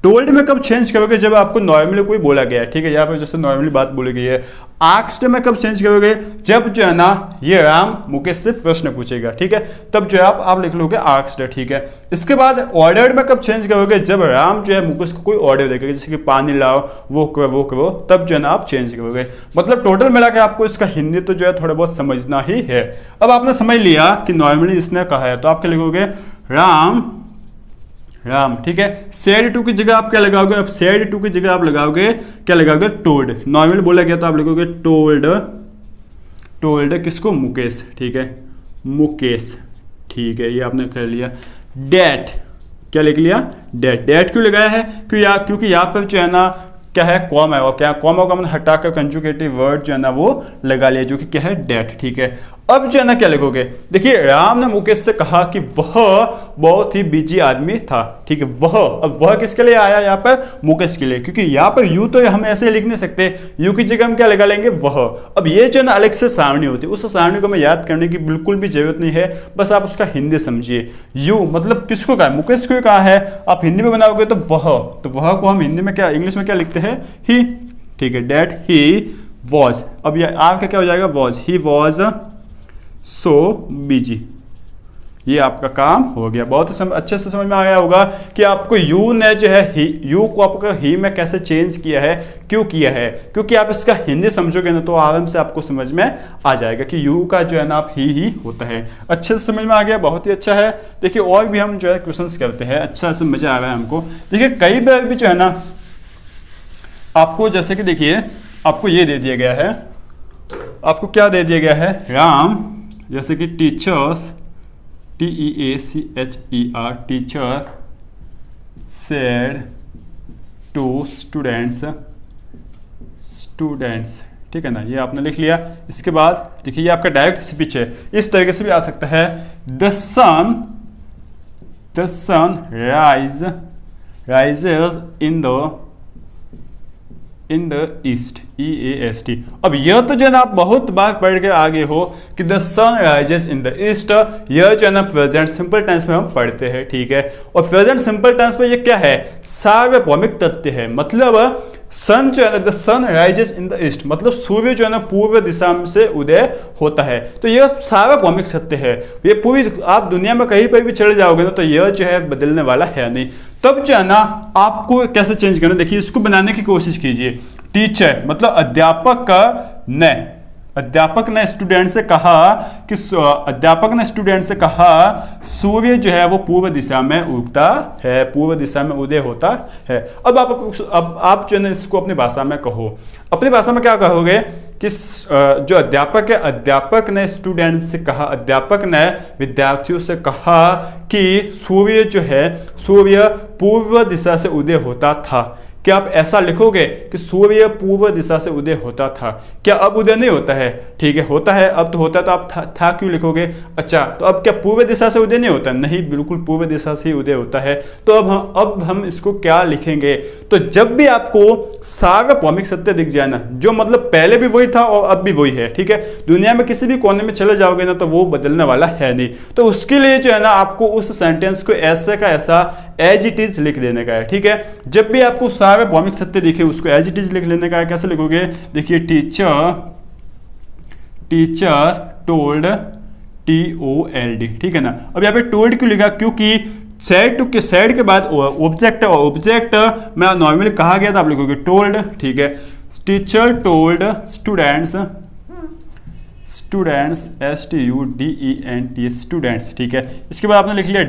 टोल्ड में कब चेंज करोगे, जब आपको नॉर्मली कोई बोला गया है। ठीक है, यहाँ पर जैसे नॉर्मली बात बोली गई है। आस्क्ड में कब चेंज करोगे, जब जो है ना ये राम मुकेश से प्रश्न पूछेगा। ठीक है, तब जो है आप लिख लोगे आस्क्ड। ठीक है, इसके बाद ऑर्डर्ड में कब चेंज करोगे, जब राम जो है मुकेश को कोई ऑर्डर देगा, जैसे कि पानी लाओ, वो करो, तब जो है ना आप चेंज करोगे। मतलब टोटल मिला के आपको इसका हिंदी तो जो है थोड़ा बहुत समझना ही है। अब आपने समझ लिया कि नॉर्मली इसने कहा है, तो आप क्या लिखोगे, राम। ठीक है, सैड टू की जगह आप क्या लगाओगे, अब सैड टू की जगह आप लगाओगे क्या लगाओगे, टोल्ड। नॉर्मल बोला गया तो आप लिखोगे टोल्ड किसको, मुकेश। ठीक है, मुकेश। ठीक है, ये आपने कर लिया। डेट, क्या लिख लिया, डेट क्यों लगाया है, क्योंकि यहाँ पर जो है ना क्या है, कॉम है, और क्या कॉमा को हमने हटाकर कंजुगेटिव वर्ड जो है ना वो लगा लिया, जो कि क्या है, डेट। ठीक है, अब जो है ना क्या लिखोगे, देखिए राम ने मुकेश से कहा कि वह बहुत ही बिजी आदमी था। ठीक है, अब वह किसके लिए आया यहाँ पर, मुकेश के लिए, क्योंकि यहाँ पर यू तो हम ऐसे लिख नहीं सकते, यू की जगह हम क्या लगा लेंगे, वह। अब ये जो है ना अलग से सारणी होती है, उस सारणी को मैं याद करने की बिल्कुल भी जरूरत नहीं है, बस आप उसका हिंदी समझिए। यू मतलब किसको कहा, मुकेश को कहा है, आप हिंदी में बनाओगे तो वह को हम हिंदी में क्या, इंग्लिश में क्या लिखते हैं, ही। ठीक है, डेट ही वॉज, अब ये आपका क्या हो जाएगा, was, he was so busy. ये आपका काम हो गया। बहुत अच्छे से समझ में आ गया होगा कि आपको यू ने जो है यू को आपको ही में कैसे चेंज किया है, क्यों किया है, क्योंकि आप इसका हिंदी समझोगे ना तो आराम से आपको समझ में आ जाएगा कि यू का जो है ना आप ही होता है। अच्छे से समझ में आ गया, बहुत ही अच्छा है। देखिए और भी हम जो है क्वेश्चंस करते हैं, अच्छा से मजा आ रहा है हमको। देखिए कई बार भी जो है ना आपको, जैसे कि देखिए आपको ये दे दिया गया है, आपको क्या दे दिया गया है, राम, जैसे कि teachers, TEACHER, teacher said to students, ठीक है ना, ये आपने लिख लिया। इसके बाद देखिए ये आपका डायरेक्ट स्पीच है, इस तरीके से भी आ सकता है, the sun rises in the east, EAST। अब यह तो जो है ना आप बहुत बार पढ़ के आगे हो कि the sun rises in the east, यह जो है ना प्रेजेंट सिंपल टेंस में हम पढ़ते हैं, ठीक है। और प्रेजेंट सिंपल टेंस में ये क्या है, सार्वभौमिक तथ्य है। मतलब सन जो है ना, the sun rises in the east, मतलब सूर्य जो है ना पूर्व दिशा से उदय होता है। तो यह सार्वभौमिक सत्य है, ये पूरी आप दुनिया में कहीं पर भी चले जाओगे ना तो यह जो है बदलने वाला है नहीं। तब जो है ना आपको कैसे चेंज करना, देखिए इसको बनाने की कोशिश कीजिए। टीचर मतलब अध्यापक ने स्टूडेंट से कहा सूर्य जो है वो पूर्व दिशा में उगता है, पूर्व दिशा में उदय होता है। अब आप जो है ना इसको अपनी भाषा में कहो, अपनी भाषा में क्या कहोगे कि जो अध्यापक है, अध्यापक ने स्टूडेंट से कहा, अध्यापक ने विद्यार्थियों से कहा कि सूर्य जो है, सूर्य पूर्व दिशा से उदय होता था। क्या आप ऐसा लिखोगे कि सूर्य पूर्व दिशा से उदय होता था? क्या अब उदय नहीं होता है? ठीक है, होता है, अब तो होता है, तो आप था क्यों लिखोगे? अच्छा, तो अब क्या पूर्व दिशा से उदय नहीं होता? नहीं, बिल्कुल पूर्व दिशा से ही उदय होता है। तो अब हम इसको क्या लिखेंगे? तो जब भी आपको सार्वभौमिक सत्य दिख जाए ना, जो मतलब पहले भी वही था और अब भी वही है, ठीक है, दुनिया में किसी भी कोने में चले जाओगे ना तो वो बदलने वाला है नहीं। तो उसके लिए जो है ना आपको उस सेंटेंस को ऐसे का ऐसा एज इट इज लिख देने का है, ठीक है। जब भी आपको सार्वभौमिक सत्य दिखे उसको एज इट इज लिख लेने का है। कैसे लिखोगे? देखिए, टीचर टोल्ड, TOLD, ठीक है ना। अब यहाँ पे टोल्ड क्यों लिखा? क्योंकि सेड के बाद ऑब्जेक्ट है, और ऑब्जेक्ट मैं नॉर्मली कहा गया था, आप लिखोगे टोल्ड, ठीक है। Teacher told students, STUDENT, students, ठीक है। इसके बाद आपने लिख लिया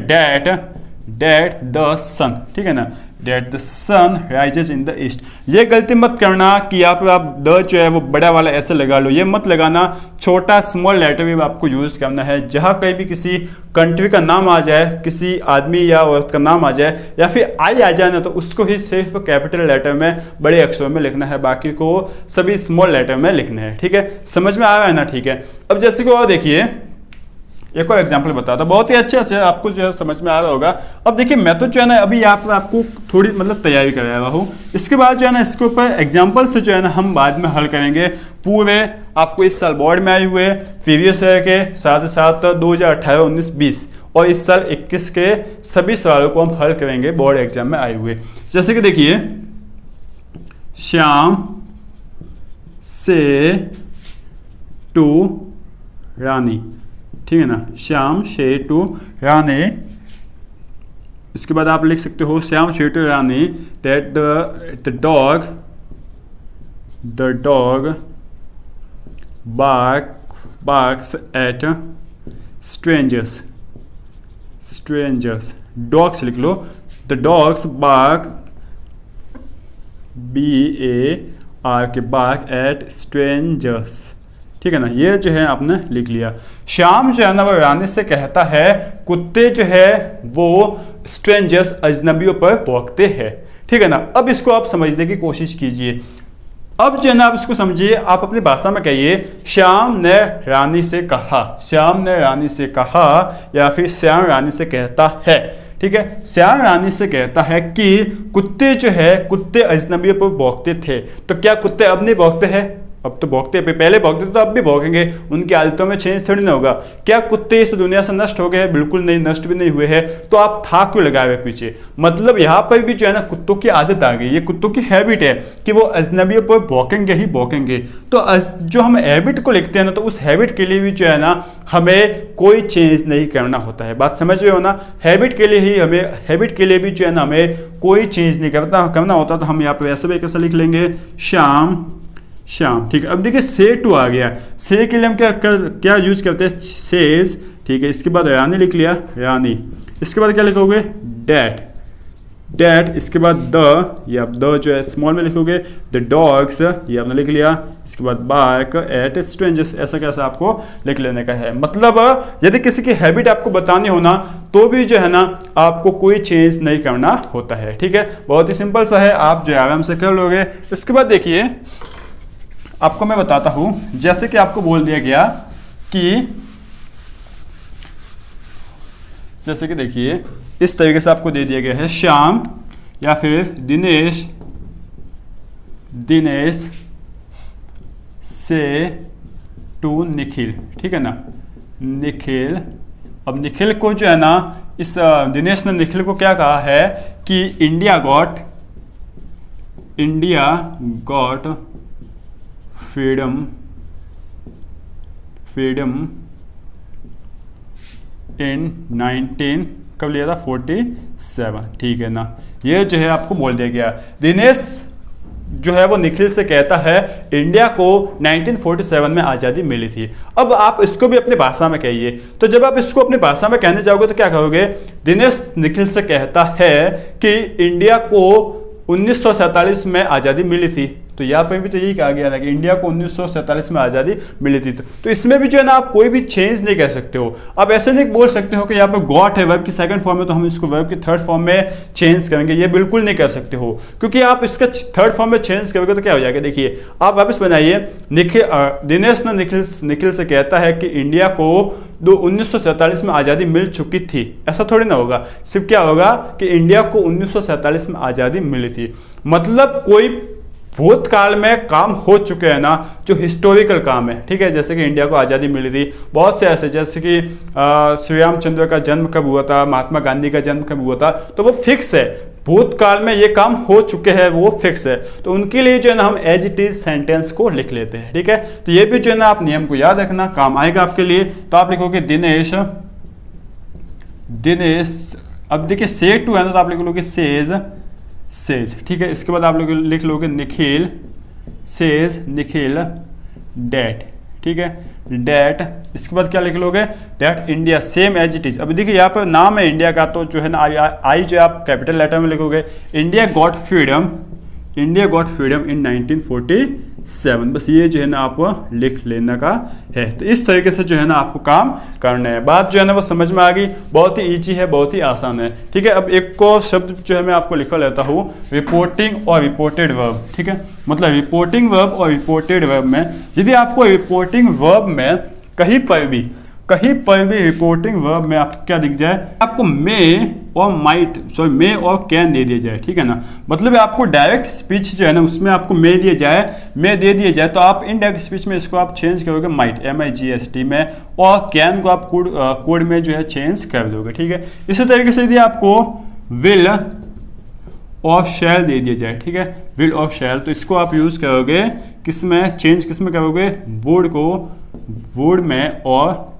डेट द सन, ठीक है ना, that the sun rises in the east. ये गलती मत करना कि आप द जो है वो बड़ा वाला ऐसे लगा लो, ये मत लगाना। छोटा स्मॉल लेटर भी आपको यूज करना है। जहां कहीं भी किसी कंट्री का नाम आ जाए, किसी आदमी या औरत का नाम आ जाए, या फिर आई आ जाए ना, तो उसको ही सिर्फ कैपिटल लेटर में बड़े अक्षरों में लिखना है, बाकी को सभी स्मॉल लेटर में लिखना है, ठीक है। समझ में आ रहा है ना? ठीक है। अब जैसे कि और देखिए, एक और एग्जाम्पल बताता, बहुत ही अच्छे से आपको जो है समझ में आ रहा होगा। अब देखिए, मैं तो जो है ना अभी आपको थोड़ी मतलब तैयारी करा रहा हूँ। इसके बाद जो है ना इसके ऊपर एग्जाम्पल से जो है ना हम बाद में हल करेंगे। पूरे आपको इस साल बोर्ड में आए हुए प्रीवियस ईयर के साथ साथ 2018, 19, 20 और इस साल 21 के सभी सवालों को हम हल करेंगे बोर्ड एग्जाम में आए हुए। जैसे कि देखिए, श्याम से टू रानी, ठीक है ना, श्याम से टू रानी। इसके बाद आप लिख सकते हो श्याम से to Rani that the dog barks at strangers, dogs लिख लो, the dogs bark, bark at strangers, ठीक है ना। ये जो है आपने लिख लिया। श्याम जो है ना वो रानी से कहता है कुत्ते जो है वो स्ट्रेंजर्स, अजनबियों पर भौंकते हैं, ठीक है ना। अब इसको आप समझने की कोशिश कीजिए। अब जो है ना आप इसको समझिए, आप अपनी भाषा में कहिए, श्याम ने रानी से कहा, श्याम ने रानी से कहा, या फिर श्याम रानी से कहता है, ठीक है। श्याम रानी से कहता है कि कुत्ते जो है, कुत्ते अजनबियों पर भौंकते थे। तो क्या कुत्ते अब नहीं भौंकते हैं? अब तो भौंकते, पहले भौंकते तो अब भी भौंकेंगे, उनकी आदतों में चेंज थोड़ी ना होगा। क्या कुत्ते इस दुनिया से नष्ट हो गए हैं? बिल्कुल नहीं, नष्ट भी नहीं हुए हैं। तो आप था क्यों लगाए हुए पीछे? मतलब यहाँ पर भी जो है ना कुत्तों की आदत आ गई, ये कुत्तों की हैबिट है कि वो अजनबियों पर भौंकेंगे ही भौंकेंगे। तो जो हम हैबिट को लिखते हैं ना, तो उस हैबिट के लिए भी जो है ना हमें कोई चेंज नहीं करना होता है। बात समझ रहे हो ना? हैबिट के लिए ही हमें, हैबिट के लिए भी जो है ना हमें कोई चेंज नहीं करना होता। तो हम यहाँ पे ऐसे भी कैसे लिख लेंगे, शाम शाम। ठीक है, अब देखिए से टू आ गया। से के लिए हम क्या यूज करते हैं, सेज। ठीक है, इसके बाद रानी लिख लिया, रानी। इसके बाद क्या लिखोगे, डैट, डैट। इसके बाद द, ये आप द जो है स्मॉल में लिखोगे, द डॉग्स, ये आपने लिख लिया। इसके बाद बार्क एट स्ट्रेंजर्स, ऐसा कैसा आपको लिख लेने का है। मतलब यदि किसी की हैबिट आपको बतानी हो ना, तो भी जो है ना आपको कोई चेंज नहीं करना होता है। ठीक है, बहुत ही सिंपल सा है, आप जो आराम से कर लोगे। इसके बाद देखिए आपको मैं बताता हूं, जैसे कि आपको बोल दिया गया कि, जैसे कि देखिए इस तरीके से आपको दे दिया गया है, श्याम या फिर दिनेश, दिनेश से टू निखिल। ठीक है ना, निखिल। अब निखिल को जो है ना, इस दिनेश ने निखिल को क्या कहा है कि इंडिया गॉट फ्रीडम इन 19, कब लिया था, 47। ठीक है ना, ये जो है आपको बोल दिया गया। दिनेश जो है वो निखिल से कहता है इंडिया को 1947 में आज़ादी मिली थी। अब आप इसको भी अपनी भाषा में कहिए। तो जब आप इसको अपनी भाषा में कहने जाओगे तो क्या कहोगे, दिनेश निखिल से कहता है कि इंडिया को 1947 में आज़ादी मिली थी। तो यहाँ पे भी तो यही कहा गया था कि इंडिया को 1947 में आज़ादी मिली थी। तो इसमें भी जो है ना आप कोई भी चेंज नहीं कर सकते हो। आप ऐसे नहीं बोल सकते हो कि यहाँ पे गॉट है वर्ब की सेकंड फॉर्म में, तो हम इसको वर्ब की थर्ड फॉर्म में चेंज करेंगे। ये बिल्कुल नहीं कर सकते हो, क्योंकि आप इसका थर्ड फॉर्म में चेंज करोगे तो क्या हो जाएगा। देखिए आप वापस बनाइए, दिनेश ने निखिल से कहता है कि इंडिया को 1947 में आज़ादी मिल चुकी थी। ऐसा थोड़ी ना होगा, सिर्फ क्या होगा कि इंडिया को 1947 में आज़ादी मिली थी। मतलब कोई भूतकाल में काम हो चुके हैं ना, जो हिस्टोरिकल काम है। ठीक है, जैसे कि इंडिया को आज़ादी मिली थी, बहुत से ऐसे, जैसे कि श्री रामचंद्र का जन्म कब हुआ था, महात्मा गांधी का जन्म कब हुआ था, तो वो फिक्स है, भूतकाल में ये काम हो चुके हैं, वो फिक्स है। तो उनके लिए जो है ना हम एज इट इज सेंटेंस को लिख लेते हैं। ठीक है, तो ये भी जो है ना आप नियम को याद रखना, काम आएगा आपके लिए। तो आप लिखोगे दिनेश, अब देखिए से टू है ना, तो आप लिख लोगे सेज। ठीक है, इसके बाद आप लोग लिख लोगे निखिल, सेज निखिल डैट। ठीक है, डैट। इसके बाद क्या लिख लोगे, that India same as it is. अभी देखिए यहाँ पर नाम है इंडिया का, तो जो है ना आई जो आप कैपिटल लेटर में लिखोगे, इंडिया गॉट फ्रीडम इन 1947। बस ये जो है ना आप लिख लेना का है। तो इस तरीके से जो है ना आपको काम करना है। बात जो है ना वो समझ में आ गई, बहुत ही ईजी है, बहुत ही आसान है। ठीक है, अब एक को शब्द जो है मैं आपको लिखा लेता हूँ, रिपोर्टिंग और रिपोर्टेड वर्ब। ठीक है, मतलब रिपोर्टिंग वर्ब और रिपोर्टेड वर्ब में, यदि आपको रिपोर्टिंग वर्ब में कहीं पर भी रिपोर्टिंग वर्ब में आपको क्या दिख जाए, आपको मे और कैन दे दिया जाए। ठीक है ना, मतलब आपको डायरेक्ट स्पीच जो है ना उसमें आपको मे दे दिया जाए, तो आप इनडायरेक्ट स्पीच में इसको आप चेंज करोगे माइट, MIGST में, और कैन को आप कोड में जो है चेंज कर दोगे। ठीक है, इसी तरीके से यदि आपको विल और शैल दे दिया जाए, ठीक है, विल और शैल, तो इसको आप यूज करोगे किसमें, चेंज किसमें करोगे, वुड में और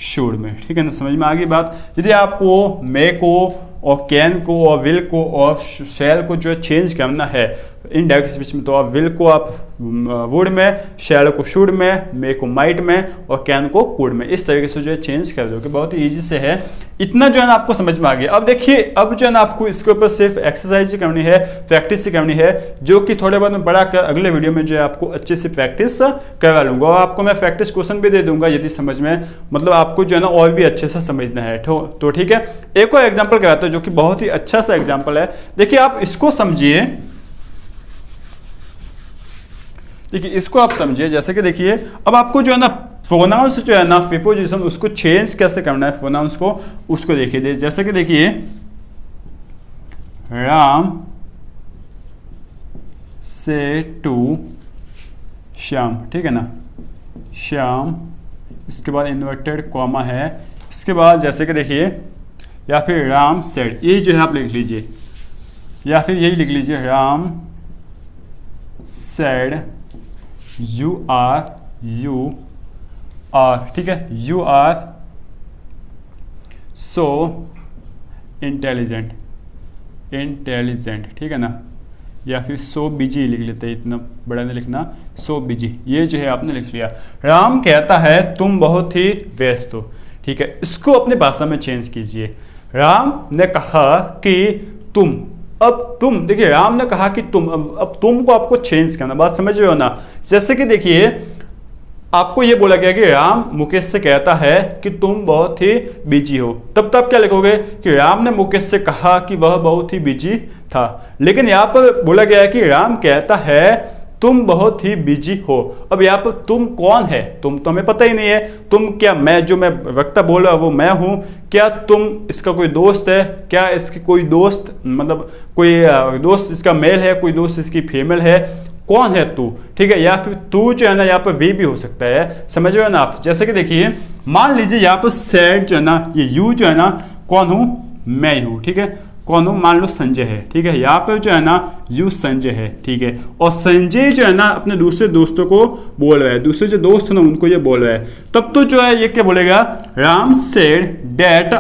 शुड में। ठीक है ना, समझ में आ गई बात। यदि आपको मे को और कैन को और विल को और शैल को जो है चेंज करना है इनडायरेक्ट स्पीच में, तो आप विल को आप वुड में, शैल को शुड में, मे को माइट में और कैन को कुड में, इस तरीके से जो है चेंज कर दोगे। बहुत ही ईजी से है, इतना जो है ना आपको समझ में आ गया। अब देखिए, अब जो है ना आपको इसके ऊपर सिर्फ एक्सरसाइज ही करनी है, प्रैक्टिस ही करनी है, जो कि थोड़े बहुत मैं बड़ा कर अगले वीडियो में जो है आपको अच्छे से प्रैक्टिस करवा लूंगा, और आपको मैं प्रैक्टिस क्वेश्चन भी दे दूंगा, यदि समझ में, मतलब आपको जो है ना और भी अच्छे से समझना है। तो ठीक है, एक और एग्जाम्पल कराता हूं जो कि बहुत ही अच्छा सा एग्जाम्पल है। देखिए आप इसको समझिए, इसको आप समझिए। जैसे कि देखिए, अब आपको जो है ना प्रोनाउंस जो है ना प्रीपोजिशन, उसको चेंज कैसे करना है प्रोनाउंस को, उसको देखिए। जैसे कि देखिए, राम से टू श्याम, ठीक है ना, श्याम, इसके बाद इन्वर्टेड कॉमा है, इसके बाद जैसे कि देखिए, या फिर राम सेड, ये जो है आप लिख लीजिए, या फिर यही लिख लीजिए राम सेड, यू आर, ठीक है, यू आर सो इंटेलिजेंट, ठीक है ना, या फिर सो बिजी लिख लेते हैं, इतना बड़ा नहीं लिखना, सो बिजी, ये जो है आपने लिख लिया। राम कहता है तुम बहुत ही व्यस्त हो, ठीक है, इसको अपने भाषा में चेंज कीजिए। राम ने कहा कि तुम, अब तुम देखिए, राम ने कहा कि तुम, अब तुम को आपको चेंज करना, बात समझ रहे हो ना। जैसे कि देखिए, आपको ये बोला गया कि राम मुकेश से कहता है कि तुम बहुत ही बिजी हो, तब तब क्या लिखोगे कि राम ने मुकेश से कहा कि वह बहुत ही बिजी था। लेकिन यहाँ पर बोला गया है कि राम कहता है तुम बहुत ही बिजी हो। अब यहाँ पर तुम कौन है, तुम तो हमें पता ही नहीं है। तुम क्या, मैं जो मैं वक्ता बोल रहा हूँ वो मैं हूँ, क्या तुम इसका कोई दोस्त है, क्या इसकी कोई दोस्त, मतलब कोई दोस्त इसका मेल है, कोई दोस्त इसकी फीमेल है, कौन है तू, ठीक है। या फिर तू जो है ना, यहाँ पर वे भी हो सकता है, समझ रहे हो ना आप। जैसे कि देखिए, मान लीजिए यहाँ पर सैड जो है ना, ये यू जो है ना, कौन हूँ, मैं ही हूँ, ठीक है। कौन हूँ, मान लो संजय है, ठीक है। यहाँ पर जो है ना, यू संजय है, ठीक है। और संजय जो है ना अपने दूसरे दोस्तों को बोल रहा है, दूसरे जो दोस्त है ना उनको ये बोल रहा है, तब तो जो है ये क्या बोलेगा, Ram said that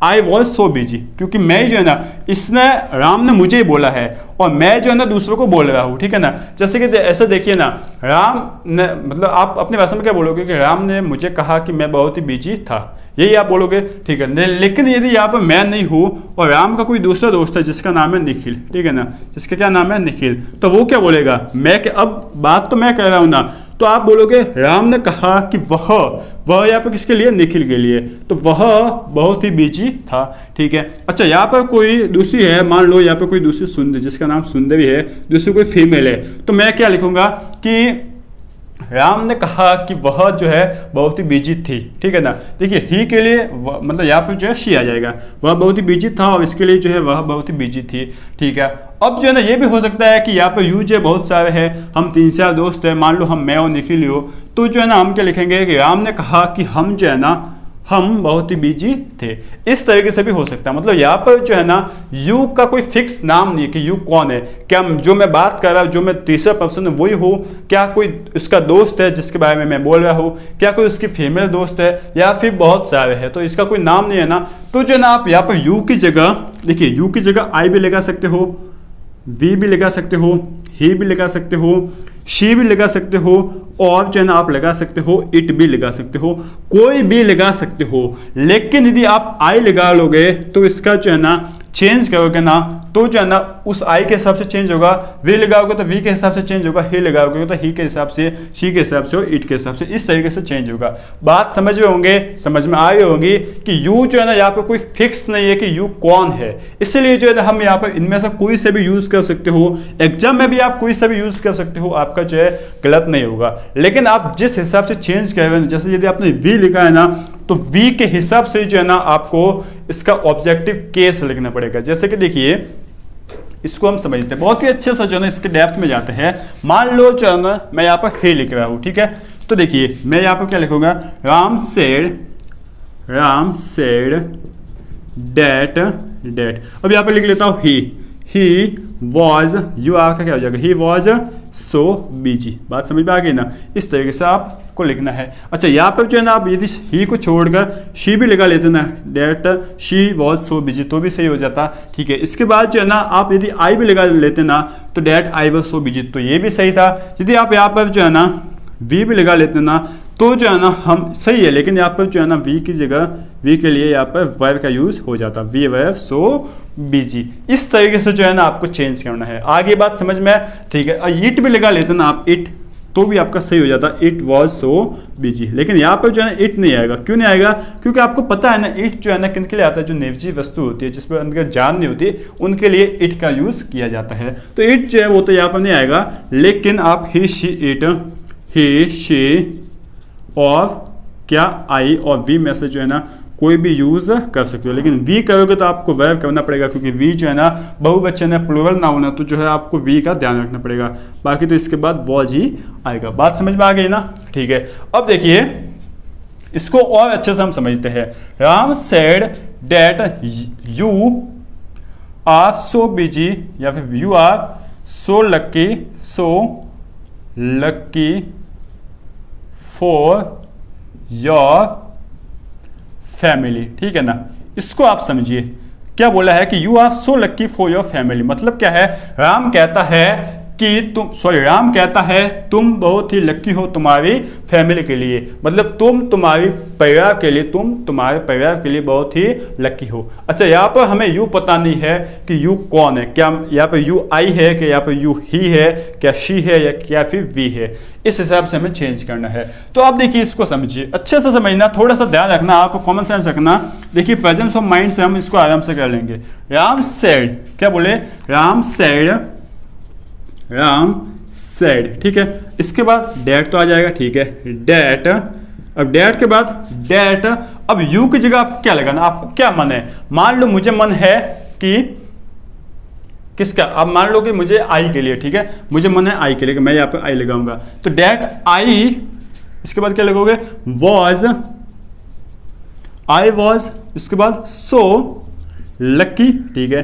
I was so busy, क्योंकि मैं जो है ना, इसने, राम ने मुझे ही बोला है और मैं जो है ना दूसरों को बोल रहा हूँ, ठीक है ना। जैसे कि ऐसा देखिए ना, राम ने, मतलब आप अपने भाषा में क्या बोलोगे कि राम ने मुझे कहा कि मैं बहुत ही बिजी था, यही आप बोलोगे, ठीक है। लेकिन यदि यहाँ पर मैं नहीं हूँ और राम का कोई दूसरा दोस्त है जिसका नाम है निखिल, ठीक है ना, जिसका क्या नाम है, निखिल, तो वो क्या बोलेगा, मैं क्या, अब बात तो मैं कह रहा हूँ ना, तो आप बोलोगे राम ने कहा कि वह यहाँ पर किसके लिए, निखिल के लिए, तो वह बहुत ही बिजी था, ठीक है। अच्छा, यहाँ पर कोई दूसरी है, मान लो यहाँ पर कोई दूसरी सुंदर, जिसका नाम सुंदरी है, दूसरी कोई फीमेल है, तो मैं क्या लिखूंगा कि राम ने कहा कि वह जो है बहुत ही बिजी थी, ठीक है ना। देखिए, ही के लिए मतलब यहाँ पर जो है शी आ जाएगा, वह बहुत ही बिजी था, और इसके लिए जो है वह बहुत ही बिजी थी, ठीक है। अब जो है ना, ये भी हो सकता है कि यहाँ पर यू जो बहुत सारे हैं, हम 3-4 दोस्त हैं, मान लो हम मैं और निखिल हो, तो जो है ना हम क्या लिखेंगे कि राम ने कहा कि हम जो है ना, हम बहुत ही बिजी थे। इस तरीके से भी हो सकता है। मतलब यहाँ पर जो है ना, यू का कोई फिक्स नाम नहीं है कि यू कौन है, क्या जो मैं बात कर रहा हूँ, जो मैं तीसरा पर्सन है वही हूँ, क्या कोई उसका दोस्त है जिसके बारे में मैं बोल रहा हूँ, क्या कोई उसकी फीमेल दोस्त है, या फिर बहुत सारे हैं, तो इसका कोई नाम नहीं है ना। तो जो है ना, आप यहाँ पर यू की जगह देखिए, यू की जगह आई भी लगा सकते हो, वी भी लगा सकते हो, ही भी लगा सकते हो, शी भी लगा सकते हो, और जो है ना आप लगा सकते हो इट भी लगा सकते हो, कोई भी लगा सकते हो। लेकिन यदि आप आई लगा लोगे तो इसका जो है ना चेंज करोगे ना, तो जो है ना उस आई के हिसाब से चेंज होगा, वी लगाओगे तो वी के हिसाब से चेंज होगा, ही लगाओगे तो ही के हिसाब से, शी के हिसाब से और इट के हिसाब से, इस तरीके से चेंज होगा। बात समझ में होंगे, समझ में आ गई होगी कि यू जो है ना यहाँ पर कोई फिक्स नहीं है कि यू कौन है, इसलिए जो है ना हम यहाँ पर इनमें से कोई से भी यूज कर सकते हो, एग्जाम में भी आप कोई से भी यूज कर सकते हो, आपका जो है गलत नहीं होगा। लेकिन आप जिस हिसाब से चेंज कर रहे हैं, जैसे यदि आपने वी लिखा है ना, तो वी के हिसाब से जो है ना आपको इसका ऑब्जेक्टिव केस लिखना पड़ेगा। जैसे कि देखिए, इसको हम समझते हैं बहुत ही अच्छे से, जो है ना इसके डेप्थ में जाते हैं। मान लो जो है ना मैं यहाँ पर हे लिख रहा हूँ, ठीक है। तो देखिए, मैं यहाँ पर क्या लिखूंगा, राम सेड डेट, अब यहाँ पर लिख लेता हूँ ही वॉज, यू आर का क्या हो जाएगा, ही वॉज सो बिजी। बात समझ में आ गई ना, इस तरीके से आपको लिखना है। अच्छा, यहाँ पर जो है ना आप यदि ही को छोड़कर शी भी लगा लेते ना, that she was so busy, तो भी सही हो जाता, ठीक है। इसके बाद जो है ना आप यदि आई भी लगा लेते ना, तो that I was so busy, तो ये भी सही था। यदि आप यहाँ पर जो है ना वी भी लगा लेते ना, तो जो है ना हम सही है। लेकिन यहाँ पर जो है ना वी की जगह, वी के लिए यहाँ पर वर्ब का यूज हो जाता, वी वर्ब सो बिजी। इस तरीके से जो है ना आपको चेंज करना है। आगे बात समझ में, ठीक है। और इट भी लगा लेते ना आप, इट, तो भी आपका सही हो जाता, इट वॉज सो बिजी। लेकिन यहाँ पर जो है ना इट नहीं आएगा, क्यों नहीं आएगा, क्योंकि आपको पता है ना इट जो है ना किन के लिए आता है, जो निर्जीव वस्तु होती है, जिस पर उनका जान नहीं होती, उनके लिए इट का यूज किया जाता है। तो इट जो है वो तो यहाँ पर नहीं आएगा। लेकिन आप ही शी इट, ही शी और क्या आई और वी में से जो है ना कोई भी यूज कर सकते हो, लेकिन वी करोगे तो आपको वर्ब करना पड़ेगा, क्योंकि वी जो है ना बहुवचन है, प्लूरल नाउन है, तो जो है आपको वी का ध्यान रखना पड़ेगा। बाकी तो इसके बाद वॉज ही आएगा। बात समझ में आ गई ना? ठीक है, अब देखिए इसको और अच्छे से हम समझते हैं। Ram said that you are so busy, या फिर you are so lucky for your family. ठीक है ना? इसको आप समझिए, क्या बोला है कि you are so lucky for your family, मतलब क्या है? राम कहता है कि राम कहता है तुम बहुत ही लकी हो तुम्हारी फैमिली के लिए, मतलब तुम्हारे परिवार के लिए बहुत ही लकी हो। अच्छा, यहाँ पर हमें यू पता नहीं है कि यू कौन है, क्या यहाँ पर यू आई है, कि यहाँ पर यू ही है, क्या शी है, या क्या फिर वी है, इस हिसाब से हमें चेंज करना है। तो आप देखिए इसको समझिए, अच्छे से समझना, थोड़ा सा ध्यान रखना, आपको कॉमन सेंस रखना। देखिए प्रेजेंस ऑफ माइंड से हम इसको आराम से कर लेंगे। राम सेड, क्या बोले? राम सेड, ठीक है। इसके बाद डैट तो आ जाएगा, ठीक है, डैट। अब डैट के बाद डैट, अब यू की जगह आपको क्या लगाना, आपको क्या मन है? मान लो मुझे मन है कि किसका, अब मान लो कि मुझे आई के लिए, ठीक है, मुझे मन है आई के लिए, मैं यहाँ पे आई लगाऊंगा, तो डैट आई, इसके बाद क्या लगोगे? आई वॉज, इसके बाद सो लकी, ठीक है,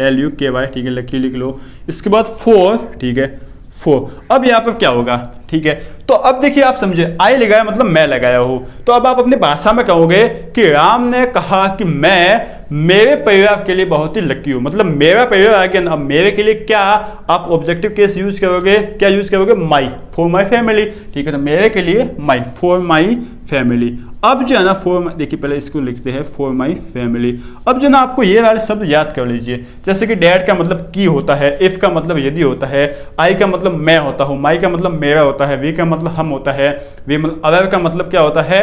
LUKY, ठीक है, लकी लिख लो। इसके बाद फोर, ठीक है, फोर। अब यहाँ पर क्या होगा? ठीक है, तो अब देखिए आप समझे, आई लगाया मतलब मैं लगाया हूं, तो अब आप अपनी भाषा में कहोगे कि राम ने कहा कि मैं मेरे परिवार के लिए बहुत ही लकी हूं, मतलब मेरा परिवार आ गया। अब मेरे के लिए क्या आप ऑब्जेक्टिव केस यूज करोगे, क्या यूज करोगे? माई, फॉर माई फैमिली, ठीक है, तो मेरे के लिए माई, फॉर माई फैमिली। अब जो है ना देखिए पहले इसको लिखते हैं फॉर माई फैमिली। अब जो ना आपको ये वाले शब्द याद कर लीजिए, जैसे कि डैड का मतलब की होता है, इफ का मतलब यदि होता है, आई का मतलब मैं होता हूं, माई का मतलब मेरा होता है, वी का मतलब हम होता है, वी मतलब अदर का मतलब क्या होता है?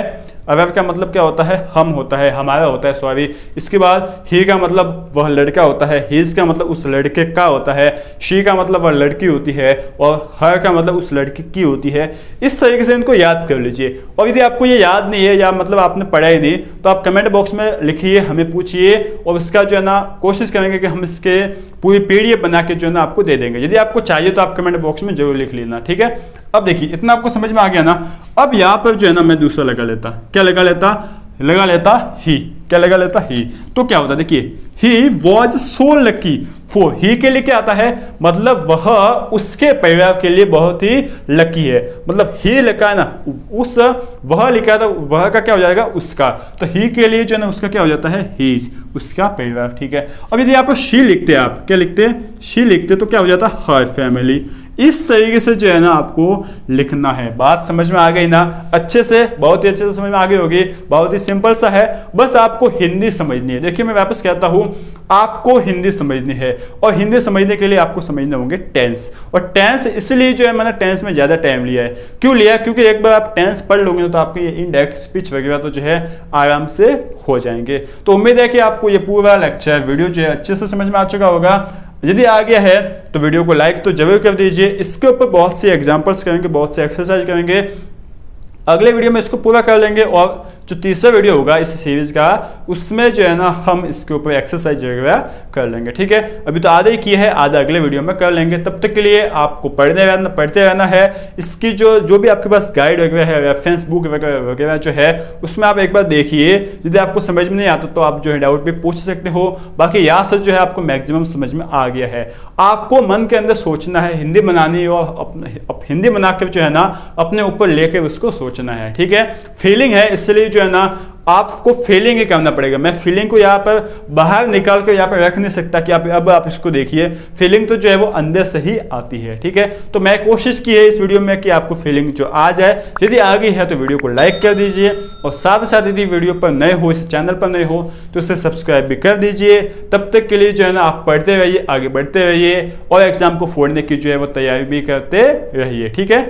अदर का मतलब क्या होता है? हम होता है, हमारा होता है, सॉरी। इसके बाद ही का मतलब वह लड़का होता है, हिज का मतलब उस लड़के का होता है, शी का मतलब वह लड़की होती है, और हर का मतलब उस लड़की की होती है। इस तरीके से इनको याद कर लीजिए। और यदि आपको ये याद नहीं है, या मतलब आपने पढ़ा ही नहीं, तो आप कमेंट बॉक्स में लिखिए, हमें पूछिए, और इसका जो है ना कोशिश करेंगे कि हम इसके पूरी PDF बना के जो है ना आपको दे देंगे। यदि आपको चाहिए तो आप कमेंट बॉक्स में जरूर लिख लेना, ठीक है। अब देखिए इतना आपको समझ में आ गया ना। अब यहाँ पर जो है ना मैं दूसरा लगा लेता, क्या लगा लेता? ही। क्या लगा लेता? ही। तो क्या होता? देखिए he was so lucky for, he के लिए क्या आता है? मतलब वह उसके परिवार के लिए बहुत ही लकी है, मतलब ही लिखा है ना, उस वह लिखा था, वह का क्या हो जाएगा? उसका। तो ही के लिए जो है ना उसका क्या हो जाता है? हीज, उसका परिवार, ठीक है। अब यदि आप शी लिखते हैं, आप क्या लिखते हैं? शी लिखते, तो क्या हो जाता? हर फैमिली। इस तरीके से जो है ना आपको लिखना है। बात समझ में आ गई ना? अच्छे से, बहुत ही अच्छे से समझ में आ गई होगी। बहुत ही सिंपल सा है, बस आपको हिंदी समझनी है। देखिए मैं वापस कहता हूं, आपको हिंदी समझनी है, और हिंदी समझने के लिए आपको समझने होंगे टेंस। और टेंस इसलिए जो है मैंने टेंस में ज्यादा टाइम लिया है। क्यों लिया? क्योंकि एक बार आप टेंस पढ़ लोगे तो आपकी इनडायरेक्ट स्पीच वगैरह तो जो है आराम से हो जाएंगे। तो उम्मीद है कि आपको ये पूरा लेक्चर वीडियो जो है अच्छे से समझ में आ चुका होगा। यदि आ गया है तो वीडियो को लाइक तो जरूर कर दीजिए। इसके ऊपर बहुत से एग्जांपल्स करेंगे, बहुत से एक्सरसाइज करेंगे। अगले वीडियो में इसको पूरा कर लेंगे, और जो तीसरा वीडियो होगा इस सीरीज का, उसमें जो है ना हम इसके ऊपर एक्सरसाइज वगैरह कर लेंगे, ठीक है। अभी तो आधा ही किया है, आधा अगले वीडियो में कर लेंगे। तब तक के लिए आपको पढ़ते रहना है। इसकी जो भी आपके पास गाइड वगैरह है, रेफरेंस बुक वगैरह जो है, उसमें आप एक बार देखिए। यदि आपको समझ में नहीं आता तो आप जो है डाउट भी पूछ सकते हो। बाकी यहाँ से जो है आपको मैक्सिमम समझ में आ गया है। आपको मन के अंदर सोचना है, हिंदी बनानी, और हिंदी बनाकर जो है ना अपने ऊपर लेकर उसको सोचना है, ठीक है। फीलिंग है, इसलिए जो है ना आपको फीलिंग ही करना पड़ेगा। मैं फीलिंग को यहाँ पर बाहर निकाल कर यहाँ पर रख नहीं सकता कि अब आप इसको देखिए। फीलिंग तो जो है वो अंदर से ही आती है, ठीक है। तो मैं कोशिश की है इस वीडियो में कि आपको फीलिंग जो आ जाए। यदि आ गई है तो वीडियो को लाइक कर दीजिए, और साथ ही साथ यदि वीडियो पर नए हो, इस चैनल पर नए हो, तो इसे सब्सक्राइब भी कर दीजिए। तब तक के लिए जो है ना आप पढ़ते रहिए, आगे बढ़ते रहिए, और एग्जाम को फोड़ने की जो है वो तैयारी भी करते रहिए, ठीक है।